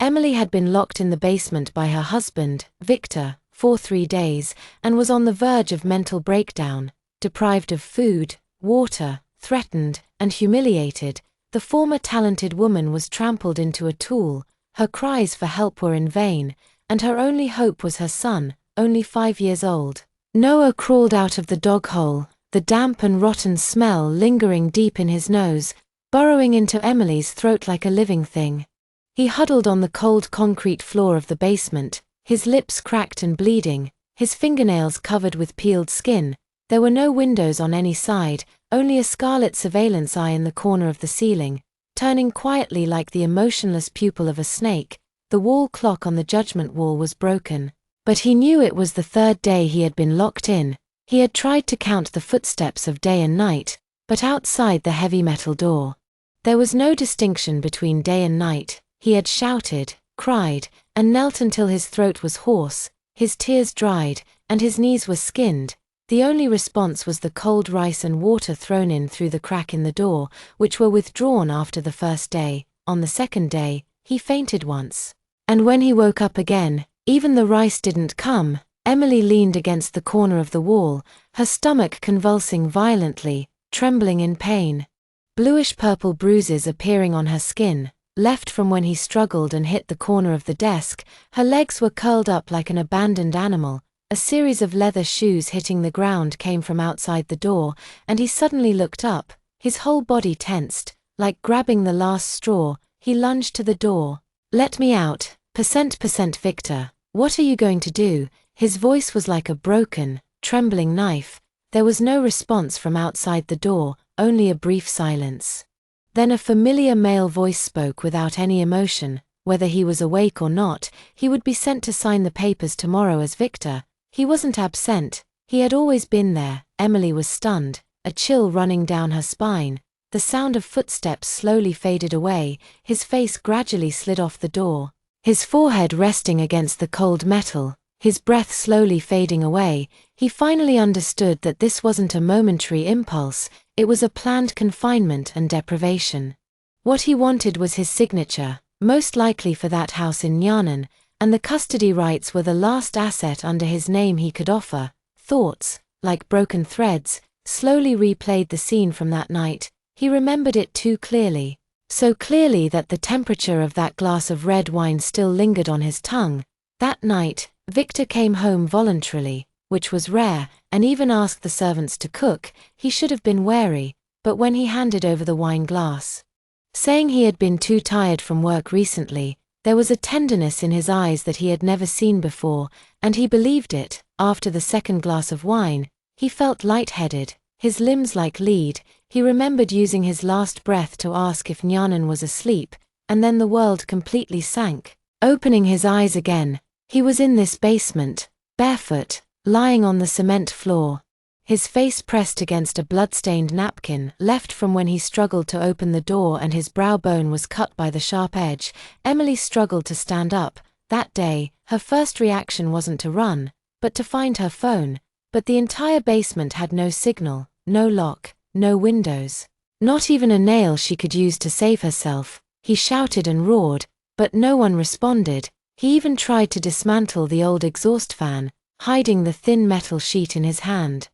Emily had been locked in the basement by her husband, Victor, for 3 days, and was on the verge of mental breakdown. Deprived of food, water, threatened, and humiliated, the former talented woman was trampled into a tool. Her cries for help were in vain, and her only hope was her son, only 5 years old. Noah crawled out of the dog hole, the damp and rotten smell lingering deep in his nose, burrowing into Emily's throat like a living thing. He huddled on the cold concrete floor of the basement, his lips cracked and bleeding, his fingernails covered with peeled skin. There were no windows on any side, only a scarlet surveillance eye in the corner of the ceiling, turning quietly like the emotionless pupil of a snake. The wall clock on the judgment wall was broken. But he knew it was the 3rd day he had been locked in. He had tried to count the footsteps of day and night, but outside the heavy metal door, there was no distinction between day and night. He had shouted, cried, and knelt until his throat was hoarse, his tears dried, and his knees were skinned. The only response was the cold rice and water thrown in through the crack in the door, which were withdrawn after the 1st day. On the 2nd day, he fainted once. And when he woke up again, even the rice didn't come. Emily leaned against the corner of the wall, her stomach convulsing violently, trembling in pain. Bluish-purple bruises appearing on her skin, left from when he struggled and hit the corner of the desk. Her legs were curled up like an abandoned animal. A series of leather shoes hitting the ground came from outside the door, and he suddenly looked up, his whole body tensed, like grabbing the last straw. He lunged to the door. "Let me out, percent Victor. What are you going to do?" His voice was like a broken, trembling knife. There was no response from outside the door, only a brief silence. Then a familiar male voice spoke without any emotion. Whether he was awake or not, he would be sent to sign the papers tomorrow as Victor. He wasn't absent. He had always been there. Emily was stunned, a chill running down her spine. The sound of footsteps slowly faded away. His face gradually slid off the door, his forehead resting against the cold metal, his breath slowly fading away. He finally understood that this wasn't a momentary impulse, it was a planned confinement and deprivation. What he wanted was his signature, most likely for that house in Nyanan, and the custody rights were the last asset under his name he could offer. Thoughts, like broken threads, slowly replayed the scene from that night. He remembered it too clearly. So clearly that the temperature of that glass of red wine still lingered on his tongue. That night, Victor came home voluntarily, which was rare, and even asked the servants to cook. He should have been wary, but when he handed over the wine glass, saying he had been too tired from work recently, there was a tenderness in his eyes that he had never seen before, and he believed it. After the 2nd glass of wine, he felt lightheaded, his limbs like lead. He remembered using his last breath to ask if Nyanan was asleep, and then the world completely sank. Opening his eyes again, he was in this basement, barefoot, lying on the cement floor, his face pressed against a blood-stained napkin left from when he struggled to open the door, and his brow bone was cut by the sharp edge. Emily struggled to stand up. That day, her first reaction wasn't to run, but to find her phone. But the entire basement had no signal, no lock, no windows, not even a nail she could use to save herself. He shouted and roared, but no one responded. He even tried to dismantle the old exhaust fan, hiding the thin metal sheet in his hand,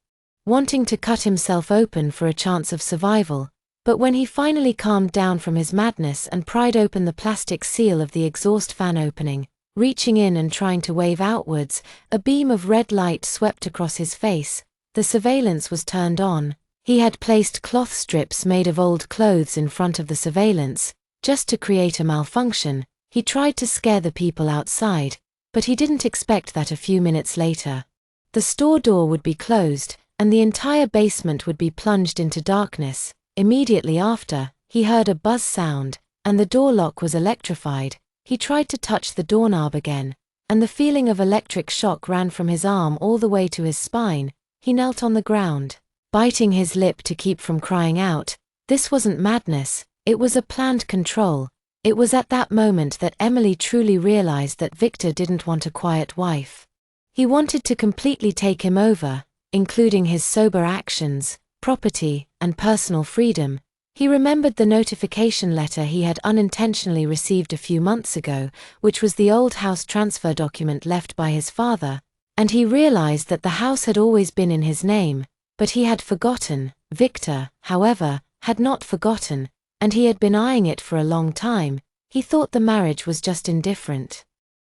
wanting to cut himself open for a chance of survival. But when he finally calmed down from his madness and pried open the plastic seal of the exhaust fan opening, reaching in and trying to wave outwards, a beam of red light swept across his face. The surveillance was turned on. He had placed cloth strips made of old clothes in front of the surveillance, just to create a malfunction. He tried to scare the people outside, but he didn't expect that a few minutes later, the store door would be closed, and the entire basement would be plunged into darkness. Immediately after, he heard a buzz sound, and the door lock was electrified. He tried to touch the doorknob again, and the feeling of electric shock ran from his arm all the way to his spine. He knelt on the ground, biting his lip to keep from crying out. This wasn't madness, it was a planned control. It was at that moment that Emily truly realized that Victor didn't want a quiet wife. He wanted to completely take him over, including his sober actions, property, and personal freedom. He remembered the notification letter he had unintentionally received a few months ago, which was the old house transfer document left by his father, and he realized that the house had always been in his name, but he had forgotten. Victor, however, had not forgotten, and he had been eyeing it for a long time. He thought the marriage was just indifferent.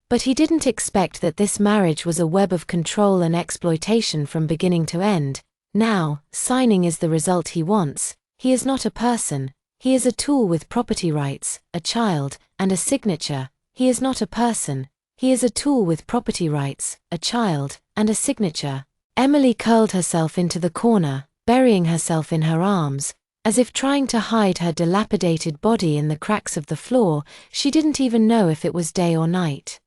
But he didn't expect that this marriage was a web of control and exploitation from beginning to end. Now, signing is the result he wants. He is not a person. He is a tool with property rights, a child, and a signature. He is not a person. He is a tool with property rights, a child, and a signature. Emily curled herself into the corner, burying herself in her arms, as if trying to hide her dilapidated body in the cracks of the floor. She didn't even know if it was day or night.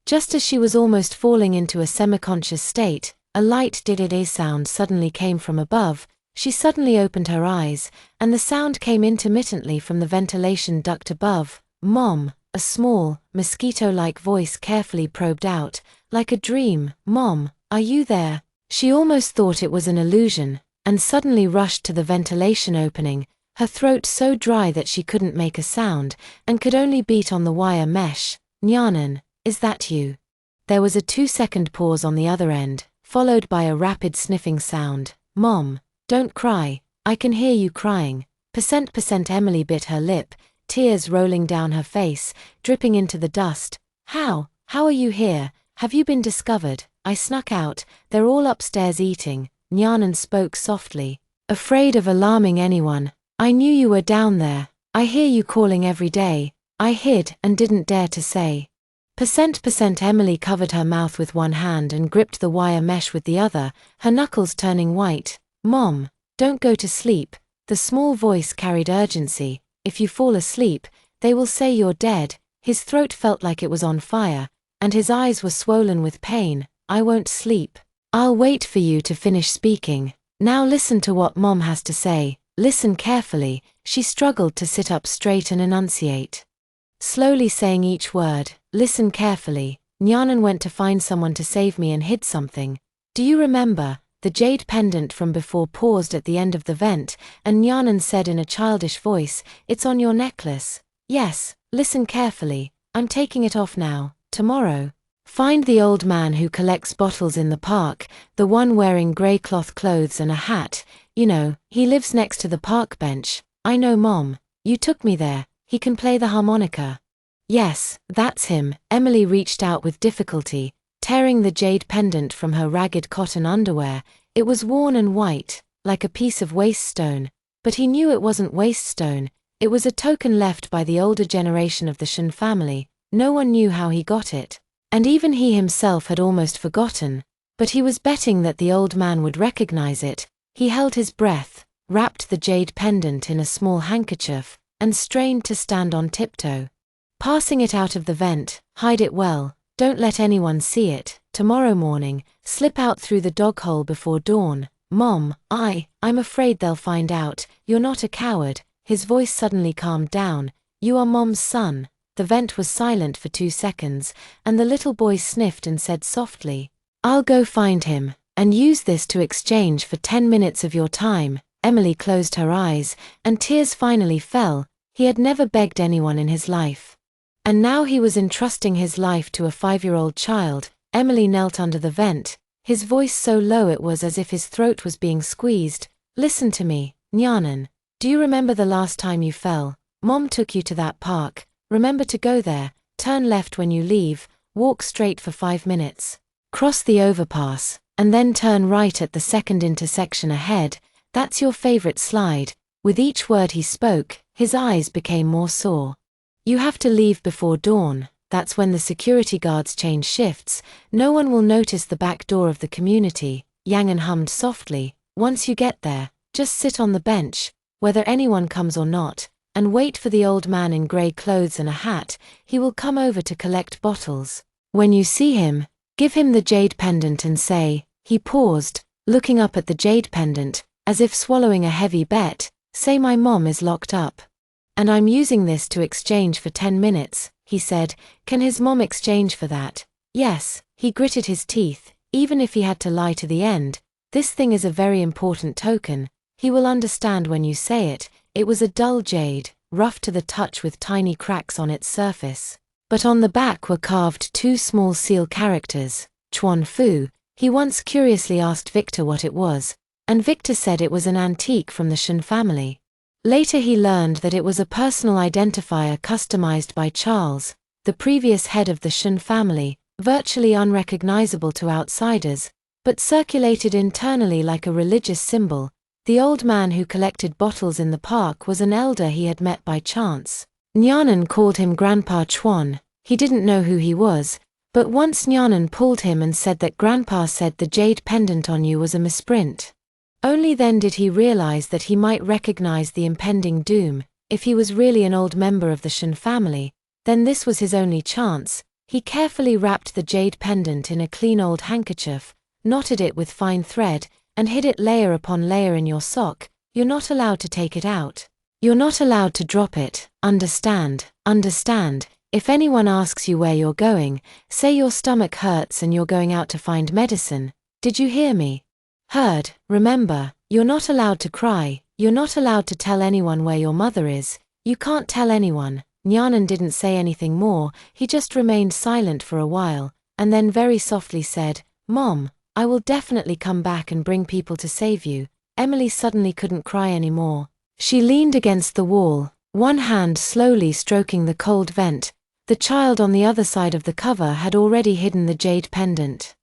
Just as she was almost falling into a semi-conscious state, a light did-a sound suddenly came from above. She suddenly opened her eyes, and the sound came intermittently from the ventilation duct above. "Mom," a small, mosquito-like voice carefully probed out, like a dream. "Mom, are you there?" She almost thought it was an illusion, and suddenly rushed to the ventilation opening, her throat so dry that she couldn't make a sound, and could only beat on the wire mesh. "Nyanan, is that you?" There was a 2-second pause on the other end, followed by a rapid sniffing sound. "Mom, don't cry, I can hear you crying." Emily bit her lip, tears rolling down her face, dripping into the dust. How are you here? Have you been discovered?" "I snuck out, they're all upstairs eating," Nyanan spoke softly. "Afraid of alarming anyone. I knew you were down there. I hear you calling every day." "I hid and didn't dare to say." Emily covered her mouth with one hand and gripped the wire mesh with the other, her knuckles turning white. "Mom, don't go to sleep." The small voice carried urgency. "If you fall asleep, they will say you're dead." His throat felt like it was on fire, and his eyes were swollen with pain. "I won't sleep. I'll wait for you to finish speaking. Now listen to what Mom has to say. Listen carefully." She struggled to sit up straight and enunciate, slowly saying each word. "Listen carefully. Nyanan went to find someone to save me and hid something. Do you remember?" The jade pendant from before paused at the end of the vent, and Nyanan said in a childish voice, "It's on your necklace." "Yes, listen carefully. I'm taking it off now. Tomorrow, find the old man who collects bottles in the park, the one wearing grey cloth clothes and a hat. You know, he lives next to the park bench." "I know, Mom. You took me there. He can play the harmonica." "Yes, that's him." Emily reached out with difficulty, tearing the jade pendant from her ragged cotton underwear. It was worn and white, like a piece of waste stone, but he knew it wasn't waste stone. It was a token left by the older generation of the Shin family. No one knew how he got it, and even he himself had almost forgotten, but he was betting that the old man would recognize it. He held his breath, wrapped the jade pendant in a small handkerchief, and strained to stand on tiptoe. Passing it out of the vent. "Hide it well. Don't let anyone see it. Tomorrow morning, slip out through the dog hole before dawn." "Mom, I'm afraid they'll find out." "You're not a coward." His voice suddenly calmed down. "You are Mom's son." The vent was silent for 2 seconds, and the little boy sniffed and said softly, "I'll go find him, and use this to exchange for 10 minutes of your time." Emily closed her eyes, and tears finally fell. He had never begged anyone in his life, and now he was entrusting his life to a 5-year-old child. Emily knelt under the vent, his voice so low it was as if his throat was being squeezed. "Listen to me, Nyanan. Do you remember the last time you fell? Mom took you to that park. Remember to go there, turn left when you leave, walk straight for 5 minutes, cross the overpass, and then turn right at the second intersection ahead. That's your favorite slide." With each word he spoke, his eyes became more sore. "You have to leave before dawn. That's when the security guards change shifts. No one will notice the back door of the community." Yangan hummed softly. "Once you get there, just sit on the bench, whether anyone comes or not, and wait for the old man in grey clothes and a hat. He will come over to collect bottles. When you see him, give him the jade pendant and say," he paused, looking up at the jade pendant, as if swallowing a heavy bet, "say my mom is locked up. And I'm using this to exchange for 10 minutes, he said. Can his mom exchange for that? Yes, he gritted his teeth, even if he had to lie to the end. This thing is a very important token. He will understand when you say it. It was a dull jade, rough to the touch with tiny cracks on its surface. But on the back were carved two small seal characters, Chuan Fu. He once curiously asked Victor what it was, and Victor said it was an antique from the Shin family. Later he learned that it was a personal identifier customized by Charles, the previous head of the Shin family, virtually unrecognizable to outsiders, but circulated internally like a religious symbol. The old man who collected bottles in the park was an elder he had met by chance. Nyanan called him Grandpa Chuan. He didn't know who he was, but once Nyanan pulled him and said that Grandpa said the jade pendant on you was a misprint. Only then did he realize that he might recognize the impending doom. If he was really an old member of the Shin family, then this was his only chance. He carefully wrapped the jade pendant in a clean old handkerchief, knotted it with fine thread, and hid it layer upon layer in your sock. You're not allowed to take it out. You're not allowed to drop it. Understand? Understand? If anyone asks you where you're going, say your stomach hurts and you're going out to find medicine. Did you hear me? Heard. Remember, you're not allowed to cry. You're not allowed to tell anyone where your mother is. You can't tell anyone. Nyanan didn't say anything more. He just remained silent for a while, and then very softly said, "Mom, I will definitely come back and bring people to save you." Emily suddenly couldn't cry anymore. She leaned against the wall, one hand slowly stroking the cold vent. The child on the other side of the cover had already hidden the jade pendant.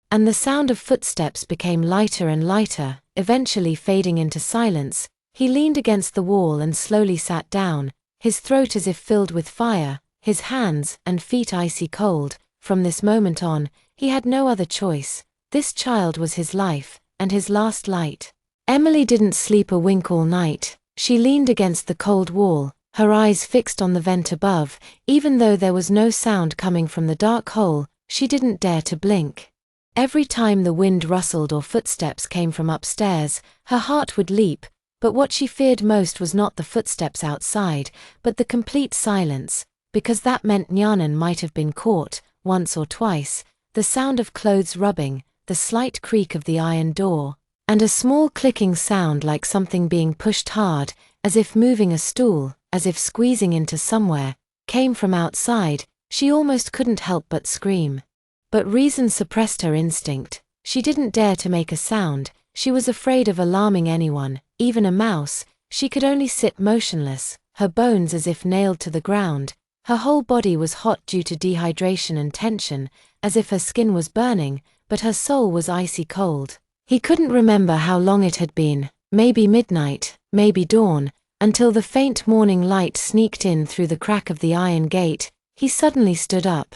And the sound of footsteps became lighter and lighter, eventually fading into silence. He leaned against the wall and slowly sat down, his throat as if filled with fire, his hands and feet icy cold. From this moment on, he had no other choice. This child was his life, and his last light. Emily didn't sleep a wink all night. She leaned against the cold wall, her eyes fixed on the vent above. Even though there was no sound coming from the dark hole, she didn't dare to blink. Every time the wind rustled or footsteps came from upstairs, her heart would leap, but what she feared most was not the footsteps outside, but the complete silence, because that meant Nyanan might have been caught, once or twice. The sound of clothes rubbing, the slight creak of the iron door, and a small clicking sound like something being pushed hard, as if moving a stool, as if squeezing into somewhere, came from outside. She almost couldn't help but scream. But reason suppressed her instinct. She didn't dare to make a sound. She was afraid of alarming anyone, even a mouse. She could only sit motionless, her bones as if nailed to the ground. Her whole body was hot due to dehydration and tension, as if her skin was burning, but her soul was icy cold. He couldn't remember how long it had been, maybe midnight, maybe dawn, until the faint morning light sneaked in through the crack of the iron gate. He suddenly stood up,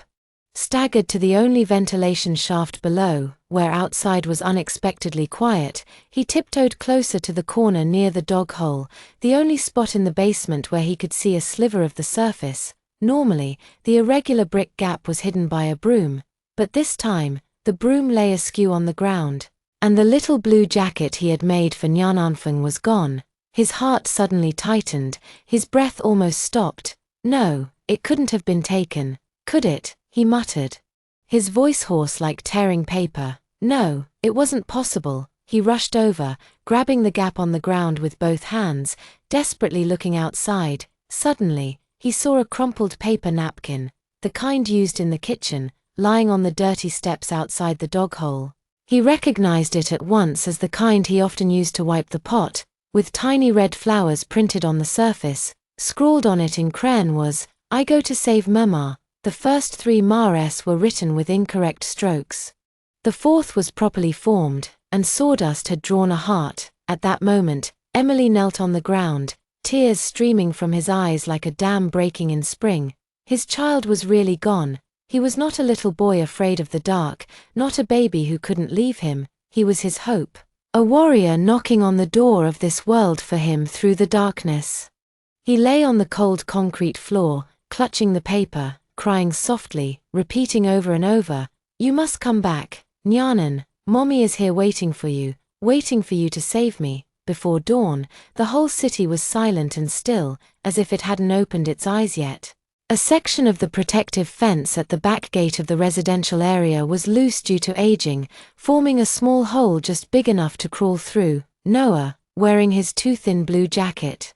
staggered to the only ventilation shaft below, where outside was unexpectedly quiet. He tiptoed closer to the corner near the dog hole, the only spot in the basement where he could see a sliver of the surface. Normally, the irregular brick gap was hidden by a broom, but this time, the broom lay askew on the ground, and the little blue jacket he had made for Nyananfeng was gone. His heart suddenly tightened, his breath almost stopped. No, it couldn't have been taken, could it? He muttered, his voice hoarse like tearing paper. No, it wasn't possible. He rushed over, grabbing the gap on the ground with both hands, desperately looking outside. Suddenly, he saw a crumpled paper napkin, the kind used in the kitchen, lying on the dirty steps outside the dog hole. He recognized it at once as the kind he often used to wipe the pot, with tiny red flowers printed on the surface. Scrawled on it in crayon was, "I go to save Mama." The first three ma's were written with incorrect strokes. The fourth was properly formed, and sawdust had drawn a heart. At that moment, Emily knelt on the ground, tears streaming from his eyes like a dam breaking in spring. His child was really gone. He was not a little boy afraid of the dark, not a baby who couldn't leave him. He was his hope, a warrior knocking on the door of this world for him through the darkness. He lay on the cold concrete floor, clutching the paper, crying softly, repeating over and over, "You must come back, Nyanan. Mommy is here waiting for you to save me." Before dawn, the whole city was silent and still, as if it hadn't opened its eyes yet. A section of the protective fence at the back gate of the residential area was loose due to aging, forming a small hole just big enough to crawl through. Noah, wearing his too thin blue jacket,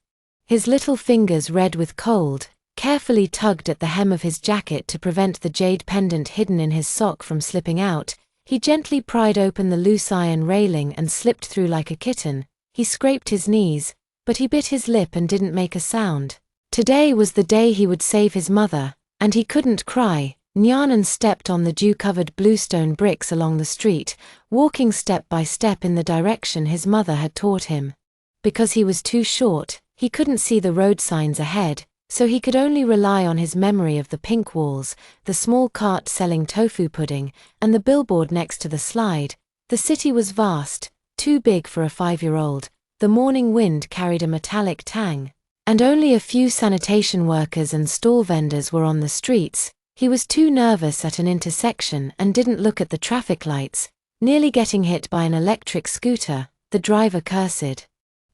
His little fingers red with cold, carefully tugged at the hem of his jacket to prevent the jade pendant hidden in his sock from slipping out. He gently pried open the loose iron railing and slipped through like a kitten. He scraped his knees, but he bit his lip and didn't make a sound. Today was the day he would save his mother, and he couldn't cry. Nyanan stepped on the dew-covered bluestone bricks along the street, walking step by step in the direction his mother had taught him. Because he was too short, he couldn't see the road signs ahead, so he could only rely on his memory of the pink walls, the small cart selling tofu pudding, and the billboard next to the slide. The city was vast, too big for a 5-year-old. The morning wind carried a metallic tang, and only a few sanitation workers and stall vendors were on the streets. He was too nervous at an intersection and didn't look at the traffic lights, nearly getting hit by an electric scooter. The driver cursed.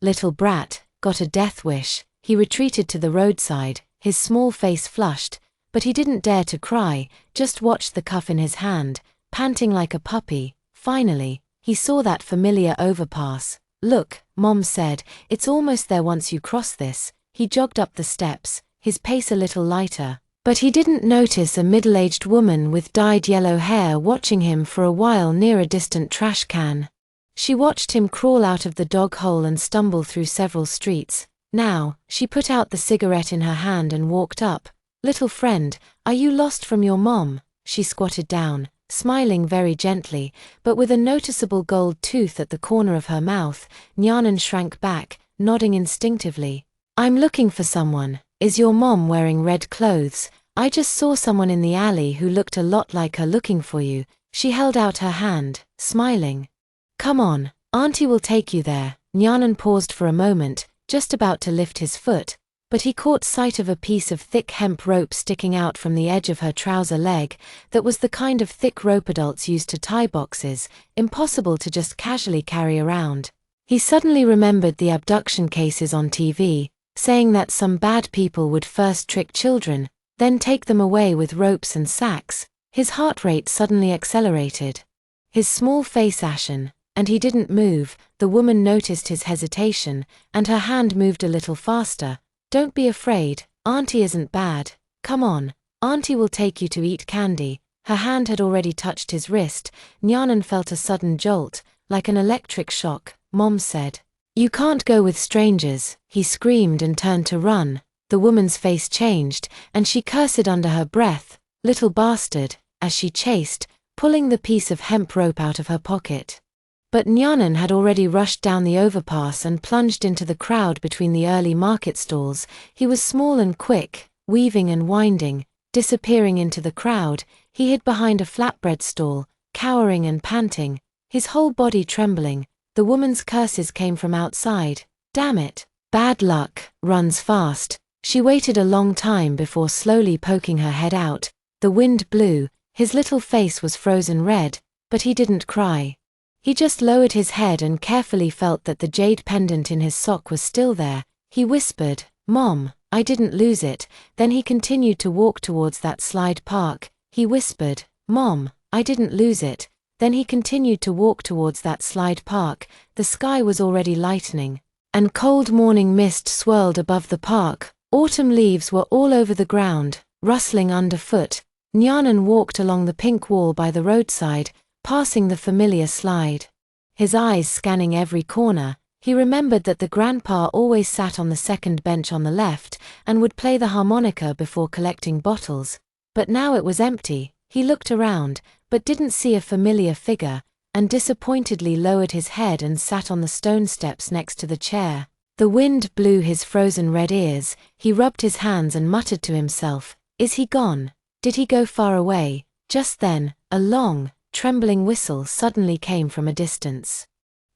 "Little brat, got a death wish." He retreated to the roadside, his small face flushed, but he didn't dare to cry, just watched the cuff in his hand, panting like a puppy. Finally, he saw that familiar overpass. "Look," Mom said, "it's almost there once you cross this." He jogged up the steps, his pace a little lighter, but he didn't notice a middle-aged woman with dyed yellow hair watching him for a while near a distant trash can. She watched him crawl out of the dog hole and stumble through several streets. Now, she put out the cigarette in her hand and walked up. "Little friend, are you lost from your mom?" She squatted down, smiling very gently, but with a noticeable gold tooth at the corner of her mouth. Nyanan shrank back, nodding instinctively. "I'm looking for someone. Is your mom wearing red clothes? I just saw someone in the alley who looked a lot like her looking for you." She held out her hand, smiling. "Come on, Auntie will take you there." Nyanan paused for a moment, just about to lift his foot, but he caught sight of a piece of thick hemp rope sticking out from the edge of her trouser leg. That was the kind of thick rope adults used to tie boxes, impossible to just casually carry around. He suddenly remembered the abduction cases on TV, saying that some bad people would first trick children, then take them away with ropes and sacks. His heart rate suddenly accelerated. His small face ashen, and he didn't move. The woman noticed his hesitation, and her hand moved a little faster. "Don't be afraid, Auntie isn't bad. Come on, Auntie will take you to eat candy." Her hand had already touched his wrist. Nyanan felt a sudden jolt, like an electric shock. Mom said, "You can't go with strangers." He screamed and turned to run. The woman's face changed, and she cursed under her breath, "Little bastard," as she chased, pulling the piece of hemp rope out of her pocket. But Nyanan had already rushed down the overpass and plunged into the crowd between the early market stalls. He was small and quick, weaving and winding, disappearing into the crowd. He hid behind a flatbread stall, cowering and panting, his whole body trembling. The woman's curses came from outside. "Damn it. Bad luck. Runs fast." She waited a long time before slowly poking her head out. The wind blew, his little face was frozen red, but he didn't cry. He just lowered his head and carefully felt that the jade pendant in his sock was still there. He whispered, "Mom, I didn't lose it." Then he continued to walk towards that slide park. He whispered, "Mom, I didn't lose it." Then he continued to walk towards that slide park. The sky was already lightening, and cold morning mist swirled above the park. Autumn leaves were all over the ground, rustling underfoot. Nyanan walked along the pink wall by the roadside, passing the familiar slide. His eyes scanning every corner, he remembered that the grandpa always sat on the second bench on the left and would play the harmonica before collecting bottles. But now it was empty. He looked around, but didn't see a familiar figure, and disappointedly lowered his head and sat on the stone steps next to the chair. The wind blew his frozen red ears. He rubbed his hands and muttered to himself, "Is he gone? Did he go far away?" Just then, a long, trembling whistle suddenly came from a distance.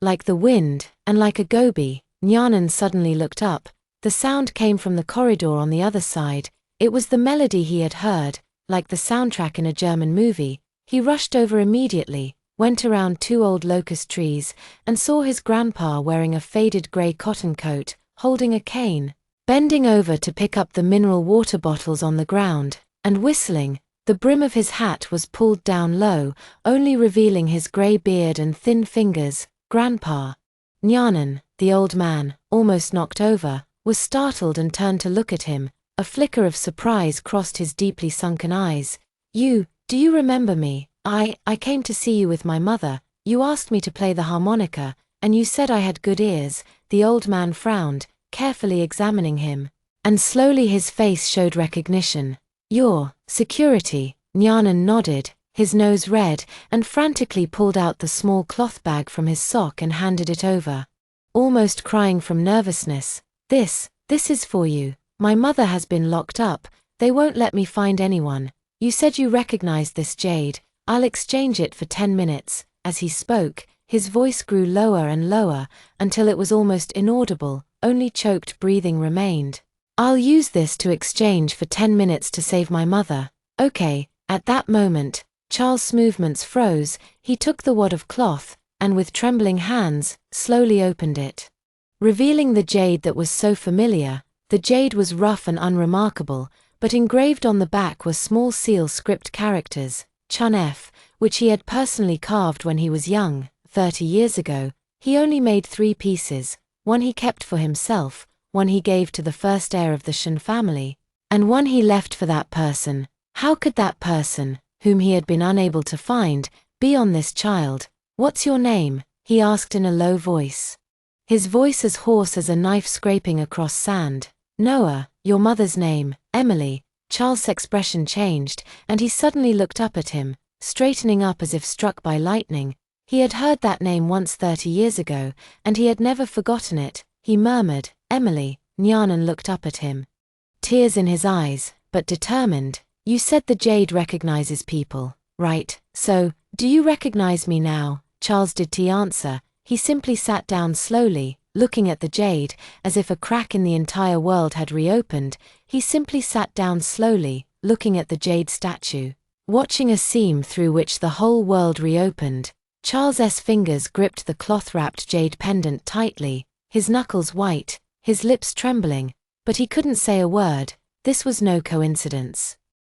Like the wind, and like a goby, Nyanan suddenly looked up. The sound came from the corridor on the other side. It was the melody he had heard, like the soundtrack in a German movie. He rushed over immediately, went around 2 old locust trees, and saw his grandpa wearing a faded gray cotton coat, holding a cane, bending over to pick up the mineral water bottles on the ground, and whistling. The brim of his hat was pulled down low, only revealing his gray beard and thin fingers. "Grandpa." Nyanan, the old man, almost knocked over, was startled and turned to look at him. A flicker of surprise crossed his deeply sunken eyes. Do you remember me? I came to see you with my mother. You asked me to play the harmonica, and you said I had good ears." The old man frowned, carefully examining him. And slowly his face showed recognition. "Your security." Nyanan nodded, his nose red, and frantically pulled out the small cloth bag from his sock and handed it over. Almost crying from nervousness, This is for you. My mother has been locked up. They won't let me find anyone. You said you recognized this jade. I'll exchange it for 10 minutes." As he spoke, his voice grew lower and lower, until it was almost inaudible, only choked breathing remained. "I'll use this to exchange for 10 minutes to save my mother." "Okay." At that moment, Charles' movements froze. He took the wad of cloth, and with trembling hands, slowly opened it. Revealing the jade that was so familiar. The jade was rough and unremarkable, but engraved on the back were small seal script characters, Chun F, which he had personally carved when he was young, 30 years ago. He only made 3 pieces, one he kept for himself, one he gave to the first heir of the Shin family, and one he left for that person. How could that person, whom he had been unable to find, be on this child? "What's your name?" he asked in a low voice. His voice as hoarse as a knife scraping across sand. "Noah." "Your mother's name?" "Emily." Charles' expression changed, and he suddenly looked up at him, straightening up as if struck by lightning. He had heard that name once 30 years ago, and he had never forgotten it. He murmured, "Emily." Nyanan looked up at him. Tears in his eyes, but determined. "You said the jade recognizes people, right? So, do you recognize me now?" Charles didn't answer. He simply sat down slowly, looking at the jade, as if a crack in the entire world had reopened. He simply sat down slowly, looking at the jade statue, watching a seam through which the whole world reopened. Charles's fingers gripped the cloth-wrapped jade pendant tightly, his knuckles white, his lips trembling, but he couldn't say a word. This was no coincidence.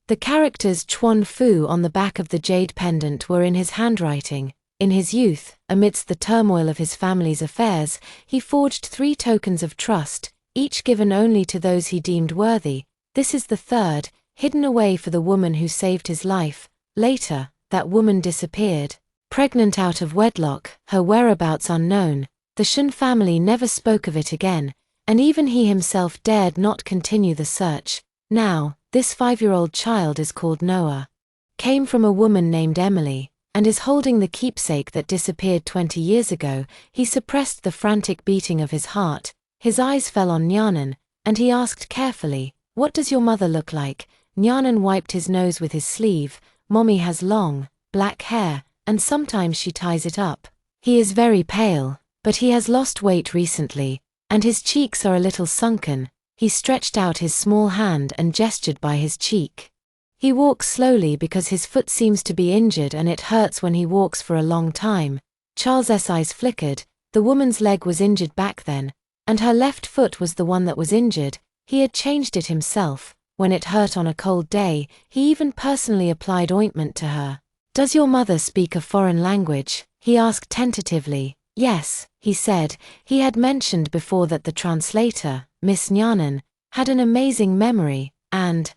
The characters Chuan Fu on the back of the jade pendant were in his handwriting. In his youth, amidst the turmoil of his family's affairs, he forged 3 tokens of trust, each given only to those he deemed worthy. This is the 3rd, hidden away for the woman who saved his life. Later, that woman disappeared. Pregnant out of wedlock, her whereabouts unknown. The Shin family never spoke of it again, and even he himself dared not continue the search. Now, this 5-year-old child is called Noah. Came from a woman named Emily, and is holding the keepsake that disappeared 20 years ago. He suppressed the frantic beating of his heart. His eyes fell on Nyanan, and he asked carefully, "What does your mother look like?" Nyanan wiped his nose with his sleeve. "Mommy has long, black hair, and sometimes she ties it up. He is very pale, but he has lost weight recently, and his cheeks are a little sunken." He stretched out his small hand and gestured by his cheek. "He walks slowly because his foot seems to be injured and it hurts when he walks for a long time." Charles's eyes flickered. The woman's leg was injured back then, and her left foot was the one that was injured. He had changed it himself. When it hurt on a cold day, he even personally applied ointment to her. "Does your mother speak a foreign language?" he asked tentatively. "Yes," he said. He had mentioned before that the translator, Miss Nyanan, had an amazing memory, and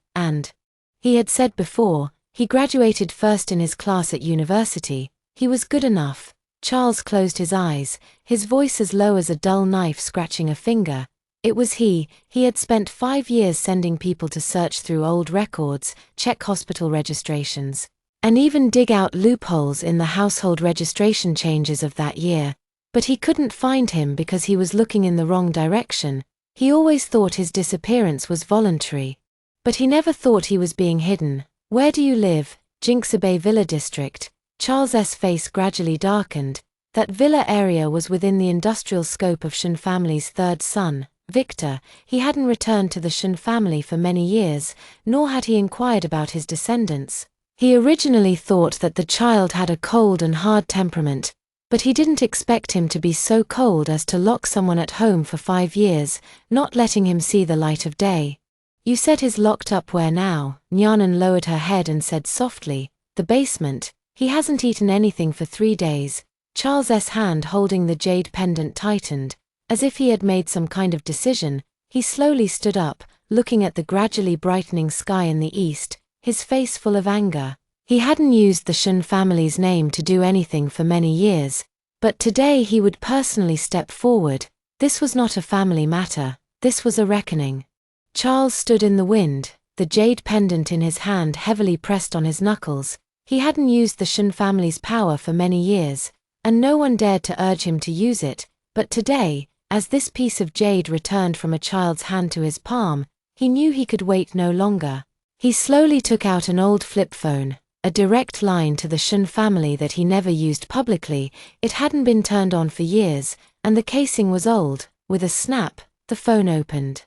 he had said before, he graduated first in his class at university. He was good enough. Charles closed his eyes, his voice as low as a dull knife scratching a finger. It was he had spent 5 years sending people to search through old records, check hospital registrations, and even dig out loopholes in the household registration changes of that year. But he couldn't find him because he was looking in the wrong direction. He always thought his disappearance was voluntary. But he never thought he was being hidden. "Where do you live?" "Jinxabay Villa District." Charles's face gradually darkened. That villa area was within the industrial scope of Shin family's 3rd son, Victor. He hadn't returned to the Shin family for many years, nor had he inquired about his descendants. He originally thought that the child had a cold and hard temperament, but he didn't expect him to be so cold as to lock someone at home for 5 years, not letting him see the light of day. "You said he's locked up where now?" Nyanan lowered her head and said softly, "The basement. He hasn't eaten anything for 3 days. Charles's hand holding the jade pendant tightened, as if he had made some kind of decision. He slowly stood up, looking at the gradually brightening sky in the east, his face full of anger. He hadn't used the Shin family's name to do anything for many years, but today he would personally step forward. This was not a family matter, this was a reckoning. Charles stood in the wind, the jade pendant in his hand heavily pressed on his knuckles. He hadn't used the Shin family's power for many years, and no one dared to urge him to use it, but today, as this piece of jade returned from a child's hand to his palm, he knew he could wait no longer. He slowly took out an old flip phone, a direct line to the Shin family that he never used publicly. It hadn't been turned on for years, and the casing was old. With a snap, the phone opened.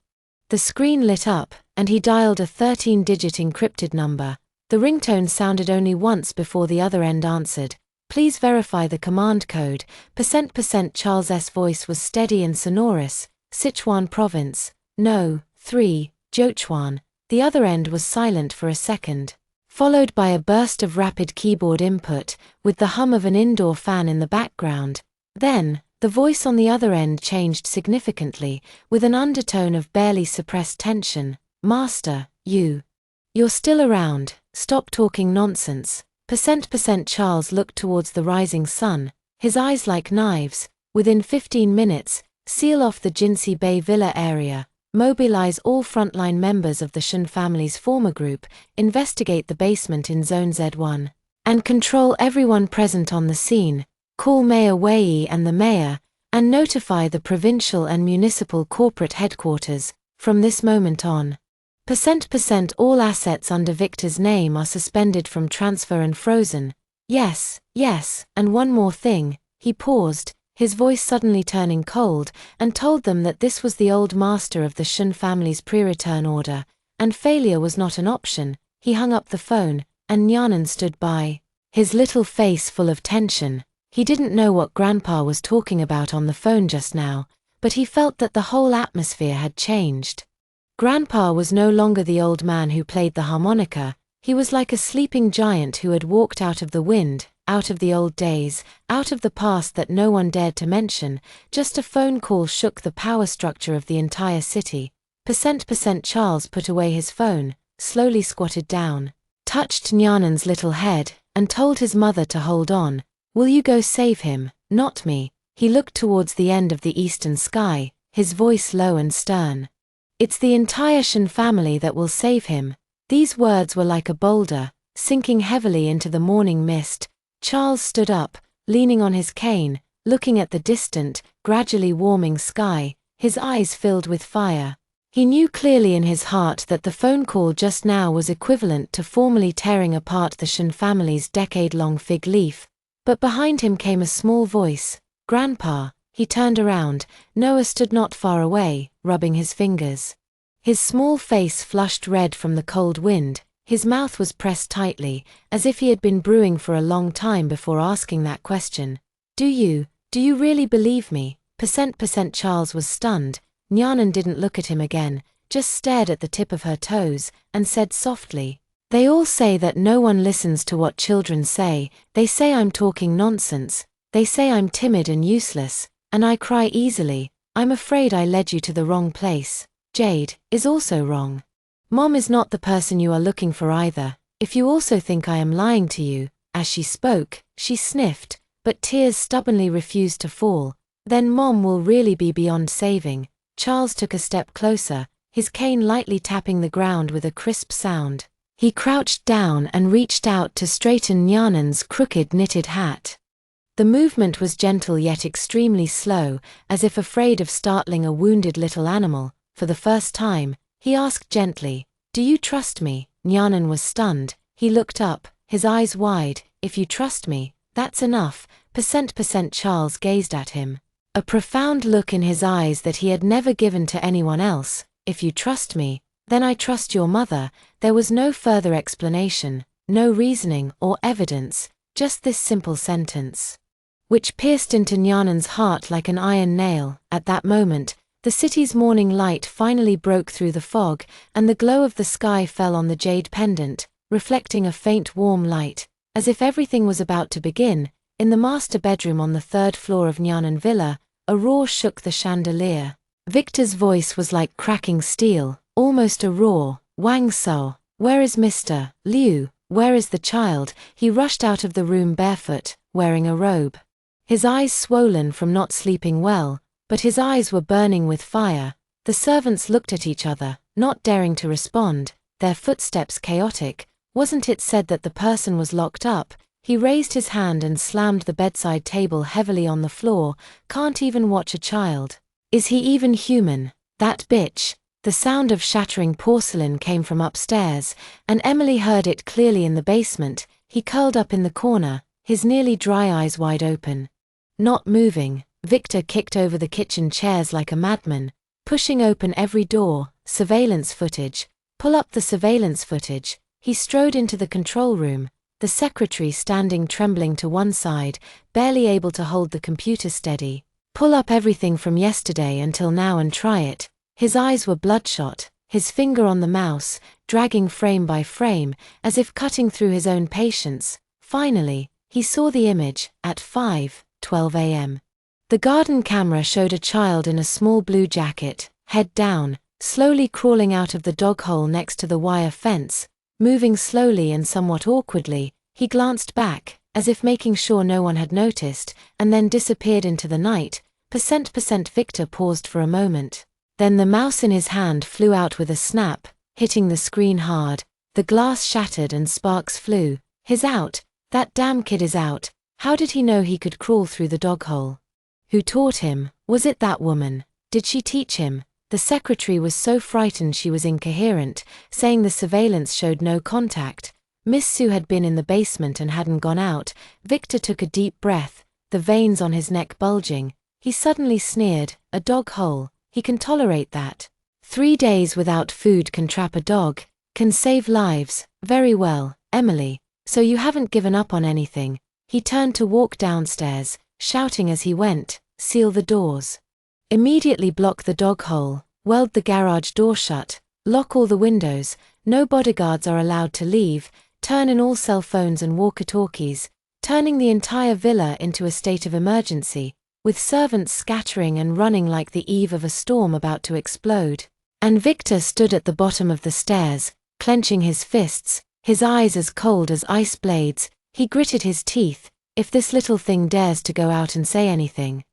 The screen lit up, and he dialed a 13-digit encrypted number. The ringtone sounded only once before the other end answered. "Please verify the command code." Charles's voice was steady and sonorous. "Sichuan Province. No, 3, Jochuan." The other end was silent for a second, followed by a burst of rapid keyboard input, with the hum of an indoor fan in the background. Then, the voice on the other end changed significantly, with an undertone of barely suppressed tension. "Master, you're still around, stop talking nonsense." Charles looked towards the rising sun, his eyes like knives. "Within 15 minutes, seal off the Jinsei Bay Villa area. Mobilize all frontline members of the Shin family's former group, investigate the basement in Zone Z1, and control everyone present on the scene. Call Mayor Wei and the mayor, and notify the provincial and municipal corporate headquarters. From this moment on, all assets under Victor's name are suspended from transfer and frozen. Yes, and one more thing." He paused, his voice suddenly turning cold, and told them that this was the old master of the Shin family's pre-return order, and failure was not an option. He hung up the phone, and Nyanan stood by, his little face full of tension. He didn't know what Grandpa was talking about on the phone just now, but he felt that the whole atmosphere had changed. Grandpa was no longer the old man who played the harmonica. He was like a sleeping giant who had walked out of the wind, out of the old days, out of the past that no one dared to mention. Just a phone call shook the power structure of the entire city. Charles put away his phone, slowly squatted down, touched Nyanan's little head, and told his mother to hold on. "Will you go save him, not me?" He looked towards the end of the eastern sky, his voice low and stern. "It's the entire Shin family that will save him." These words were like a boulder, sinking heavily into the morning mist. Charles stood up, leaning on his cane, looking at the distant, gradually warming sky, his eyes filled with fire. He knew clearly in his heart that the phone call just now was equivalent to formally tearing apart the Shin family's decade-long fig leaf. But behind him came a small voice. "Grandpa." He turned around. Noah stood not far away, rubbing his fingers. His small face flushed red from the cold wind, his mouth was pressed tightly, as if he had been brewing for a long time before asking that question. Do you really believe me?" Charles was stunned. Nyanan didn't look at him again, just stared at the tip of her toes, and said softly, "They all say that no one listens to what children say. They say I'm talking nonsense. They say I'm timid and useless, and I cry easily. I'm afraid I led you to the wrong place. Jade is also wrong. Mom is not the person you are looking for either. If you also think I am lying to you." As she spoke, she sniffed, but tears stubbornly refused to fall. "Then Mom will really be beyond saving." Charles took a step closer, his cane lightly tapping the ground with a crisp sound. He crouched down and reached out to straighten Nyanan's crooked knitted hat. The movement was gentle yet extremely slow, as if afraid of startling a wounded little animal. For the first time, he asked gently, "Do you trust me?" Nyanan was stunned. He looked up, his eyes wide. "If you trust me, that's enough." Charles gazed at him, a profound look in his eyes that he had never given to anyone else. "If you trust me, then I trust your mother." There was no further explanation, no reasoning or evidence, just this simple sentence, which pierced into Nyanan's heart like an iron nail. At that moment, the city's morning light finally broke through the fog, and the glow of the sky fell on the jade pendant, reflecting a faint warm light. As if everything was about to begin, in the master bedroom on the third floor of Nyanan Villa, a roar shook the chandelier. Victor's voice was like cracking steel, almost a roar. "Wang So, where is Mr. Liu? Where is the child?" He rushed out of the room barefoot, wearing a robe. His eyes swollen from not sleeping well, but his eyes were burning with fire. The servants looked at each other, not daring to respond, their footsteps chaotic. Wasn't it said that the person was locked up? He raised his hand and slammed the bedside table heavily on the floor. "Can't even watch a child. Is he even human? That bitch." The sound of shattering porcelain came from upstairs, and Emily heard it clearly in the basement. He curled up in the corner, his nearly dry eyes wide open. Not moving, Victor kicked over the kitchen chairs like a madman, pushing open every door. Surveillance footage. Pull up the surveillance footage. He strode into the control room, the secretary standing trembling to one side, barely able to hold the computer steady. "Pull up everything from yesterday until now and try it." His eyes were bloodshot, his finger on the mouse, dragging frame by frame, as if cutting through his own patience. Finally, he saw the image, at 5:12 a.m. The garden camera showed a child in a small blue jacket, head down, slowly crawling out of the dog hole next to the wire fence. Moving slowly and somewhat awkwardly, he glanced back, as if making sure no one had noticed, and then disappeared into the night. Victor paused for a moment. Then the mouse in his hand flew out with a snap, hitting the screen hard. The glass shattered and sparks flew. "He's out. That damn kid is out. How did he know he could crawl through the dog hole? Who taught him? Was it that woman? Did she teach him?" The secretary was so frightened she was incoherent, saying the surveillance showed no contact. Miss Sue had been in the basement and hadn't gone out. Victor took a deep breath, the veins on his neck bulging. He suddenly sneered, "A dog hole. He can tolerate that. 3 days without food can trap a dog, can save lives. Very well, Emily, so you haven't given up on anything." He turned to walk downstairs, shouting as he went, "Seal the doors. Immediately block the dog hole, weld the garage door shut, lock all the windows, no bodyguards are allowed to leave, turn in all cell phones and walkie-talkies," turning the entire villa into a state of emergency, with servants scattering and running like the eve of a storm about to explode. And Victor stood at the bottom of the stairs, clenching his fists, his eyes as cold as ice blades. He gritted his teeth. "If this little thing dares to go out and say anything,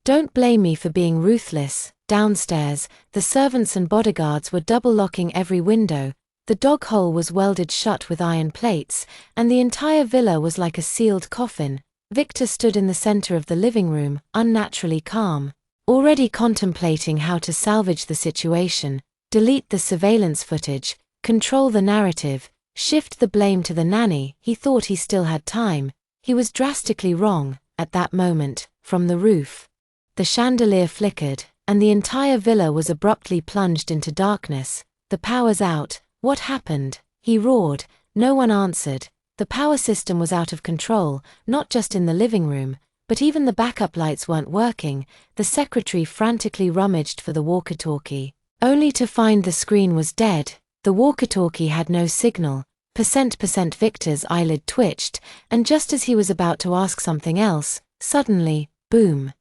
don't blame me for being ruthless." Downstairs, the servants and bodyguards were double-locking every window. The dog hole was welded shut with iron plates, and the entire villa was like a sealed coffin. Victor stood in the center of the living room, unnaturally calm, already contemplating how to salvage the situation, delete the surveillance footage, control the narrative, shift the blame to the nanny. He thought he still had time. He was drastically wrong. At that moment, from the roof, the chandelier flickered, and the entire villa was abruptly plunged into darkness. "The power's out. What happened?" he roared. No one answered. The power system was out of control, not just in the living room, but even the backup lights weren't working. The secretary frantically rummaged for the walkie-talkie, only to find the screen was dead. The walkie-talkie had no signal. Victor's eyelid twitched, and just as he was about to ask something else, suddenly, boom!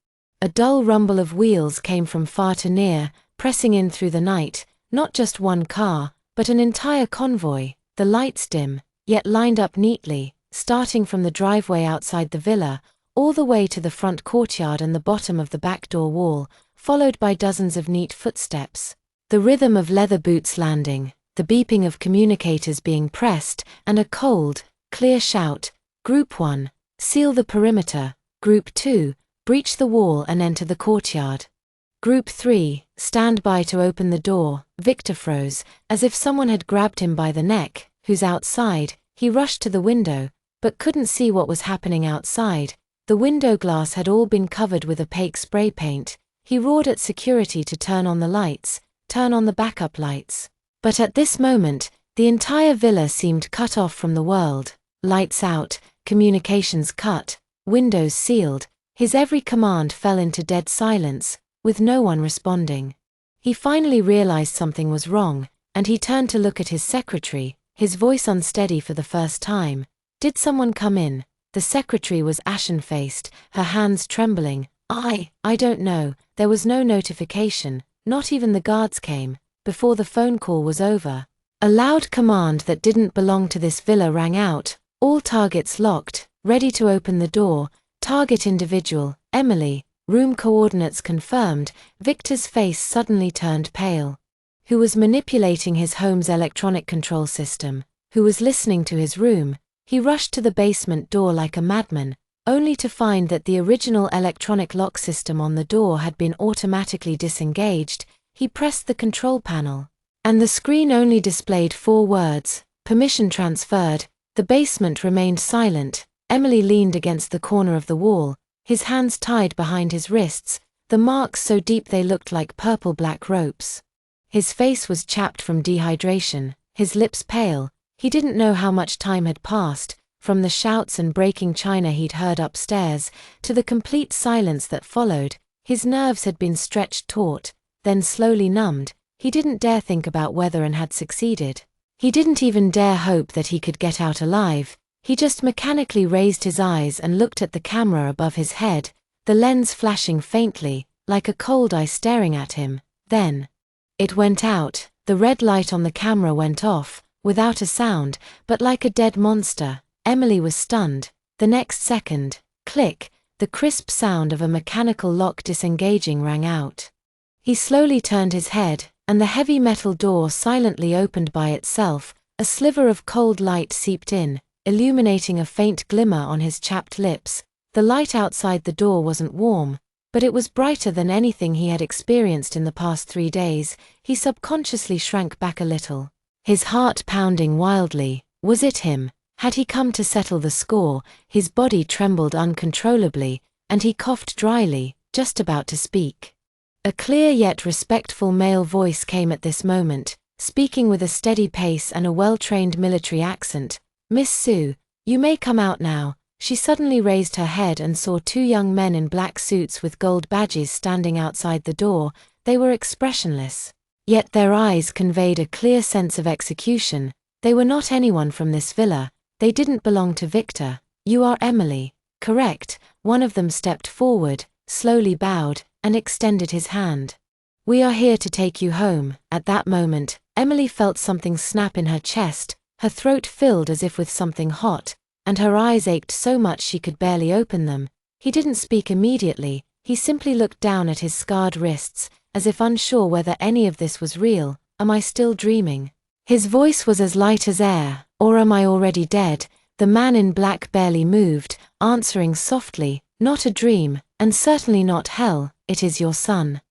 A dull rumble of wheels came from far to near, pressing in through the night. Not just one car, but an entire convoy, the lights dim, yet lined up neatly, starting from the driveway outside the villa, all the way to the front courtyard and the bottom of the back door wall, followed by dozens of neat footsteps. The rhythm of leather boots landing, the beeping of communicators being pressed, and a cold, clear shout. Group 1, seal the perimeter. Group 2, breach the wall and enter the courtyard. Group 3, stand by to open the door. Victor froze, as if someone had grabbed him by the neck. "Who's outside?" He rushed to the window, but couldn't see what was happening outside. The window glass had all been covered with opaque spray paint. He roared at security to turn on the lights, turn on the backup lights. But at this moment, the entire villa seemed cut off from the world. Lights out, communications cut, windows sealed. His every command fell into dead silence, with no one responding. He finally realized something was wrong, and he turned to look at his secretary, his voice unsteady for the first time. "Did someone come in?" The secretary was ashen-faced, her hands trembling. I don't know. There was no notification, not even the guards came, before the phone call was over. A loud command that didn't belong to this villa rang out, all targets locked, ready to open the door, target individual, Emily, room coordinates confirmed. Victor's face suddenly turned pale. Who was manipulating his home's electronic control system? Who was listening to his room? He rushed to the basement door like a madman, only to find that the original electronic lock system on the door had been automatically disengaged. He pressed the control panel, and the screen only displayed 4 words, "Permission transferred." The basement remained silent. Emily leaned against the corner of the wall, his hands tied behind his wrists, the marks so deep they looked like purple-black ropes. His face was chapped from dehydration, his lips pale. He didn't know how much time had passed, from the shouts and breaking china he'd heard upstairs, to the complete silence that followed. His nerves had been stretched taut, then slowly numbed. He didn't dare think about whether Anne had succeeded. He didn't even dare hope that he could get out alive. He just mechanically raised his eyes and looked at the camera above his head, the lens flashing faintly, like a cold eye staring at him. Then it went out. The red light on the camera went off, without a sound, but like a dead monster. Emily was stunned. The next second, click, the crisp sound of a mechanical lock disengaging rang out. He slowly turned his head, and the heavy metal door silently opened by itself. A sliver of cold light seeped in, illuminating a faint glimmer on his chapped lips. The light outside the door wasn't warm, but it was brighter than anything he had experienced in the past 3 days. He subconsciously shrank back a little, his heart pounding wildly. Was it him? Had he come to settle the score? His body trembled uncontrollably, and he coughed dryly, just about to speak. A clear yet respectful male voice came at this moment, speaking with a steady pace and a well-trained military accent. "Miss Sue, you may come out now." She suddenly raised her head and saw 2 young men in black suits with gold badges standing outside the door. They were expressionless, yet their eyes conveyed a clear sense of execution. They were not anyone from this villa. They didn't belong to Victor. "You are Emily, correct?" One of them stepped forward, slowly bowed, and extended his hand. "We are here to take you home." At that moment, Emily felt something snap in her chest, her throat filled as if with something hot, and her eyes ached so much she could barely open them. He didn't speak immediately. He simply looked down at his scarred wrists, as if unsure whether any of this was real. "Am I still dreaming?" His voice was as light as air. "Or am I already dead?" The man in black barely moved, answering softly, "Not a dream, and certainly not hell. It is your son."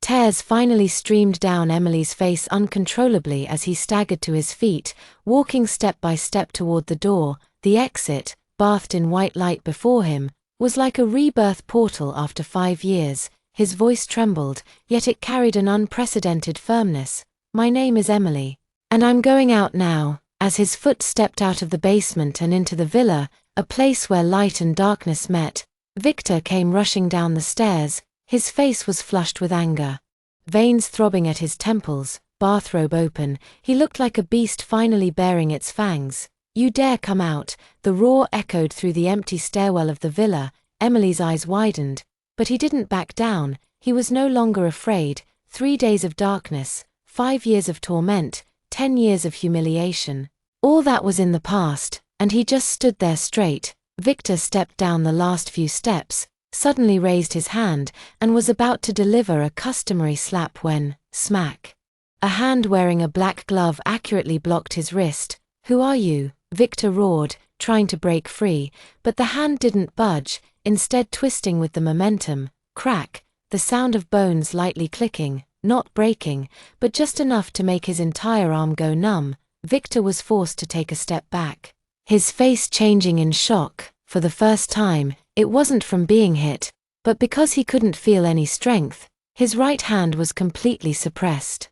Tears finally streamed down Emily's face uncontrollably as he staggered to his feet, walking step by step toward the door. The exit, bathed in white light before him, was like a rebirth portal after 5 years. His voice trembled, yet it carried an unprecedented firmness. "My name is Emily, and I'm going out now." As his foot stepped out of the basement and into the villa, a place where light and darkness met, Victor came rushing down the stairs. His face was flushed with anger, veins throbbing at his temples, bathrobe open. He looked like a beast finally baring its fangs. "You dare come out?" The roar echoed through the empty stairwell of the villa. Emily's eyes widened, but he didn't back down. He was no longer afraid. 3 days of darkness, 5 years of torment, 10 years of humiliation. All that was in the past, and he just stood there straight. Victor stepped down the last few steps, suddenly raised his hand, and was about to deliver a customary slap when, smack. A hand wearing a black glove accurately blocked his wrist. "Who are you?" Victor roared, trying to break free, but the hand didn't budge, instead twisting with the momentum. Crack, the sound of bones lightly clicking, not breaking, but just enough to make his entire arm go numb. Victor was forced to take a step back, his face changing in shock. For the first time, it wasn't from being hit, but because he couldn't feel any strength. His right hand was completely suppressed.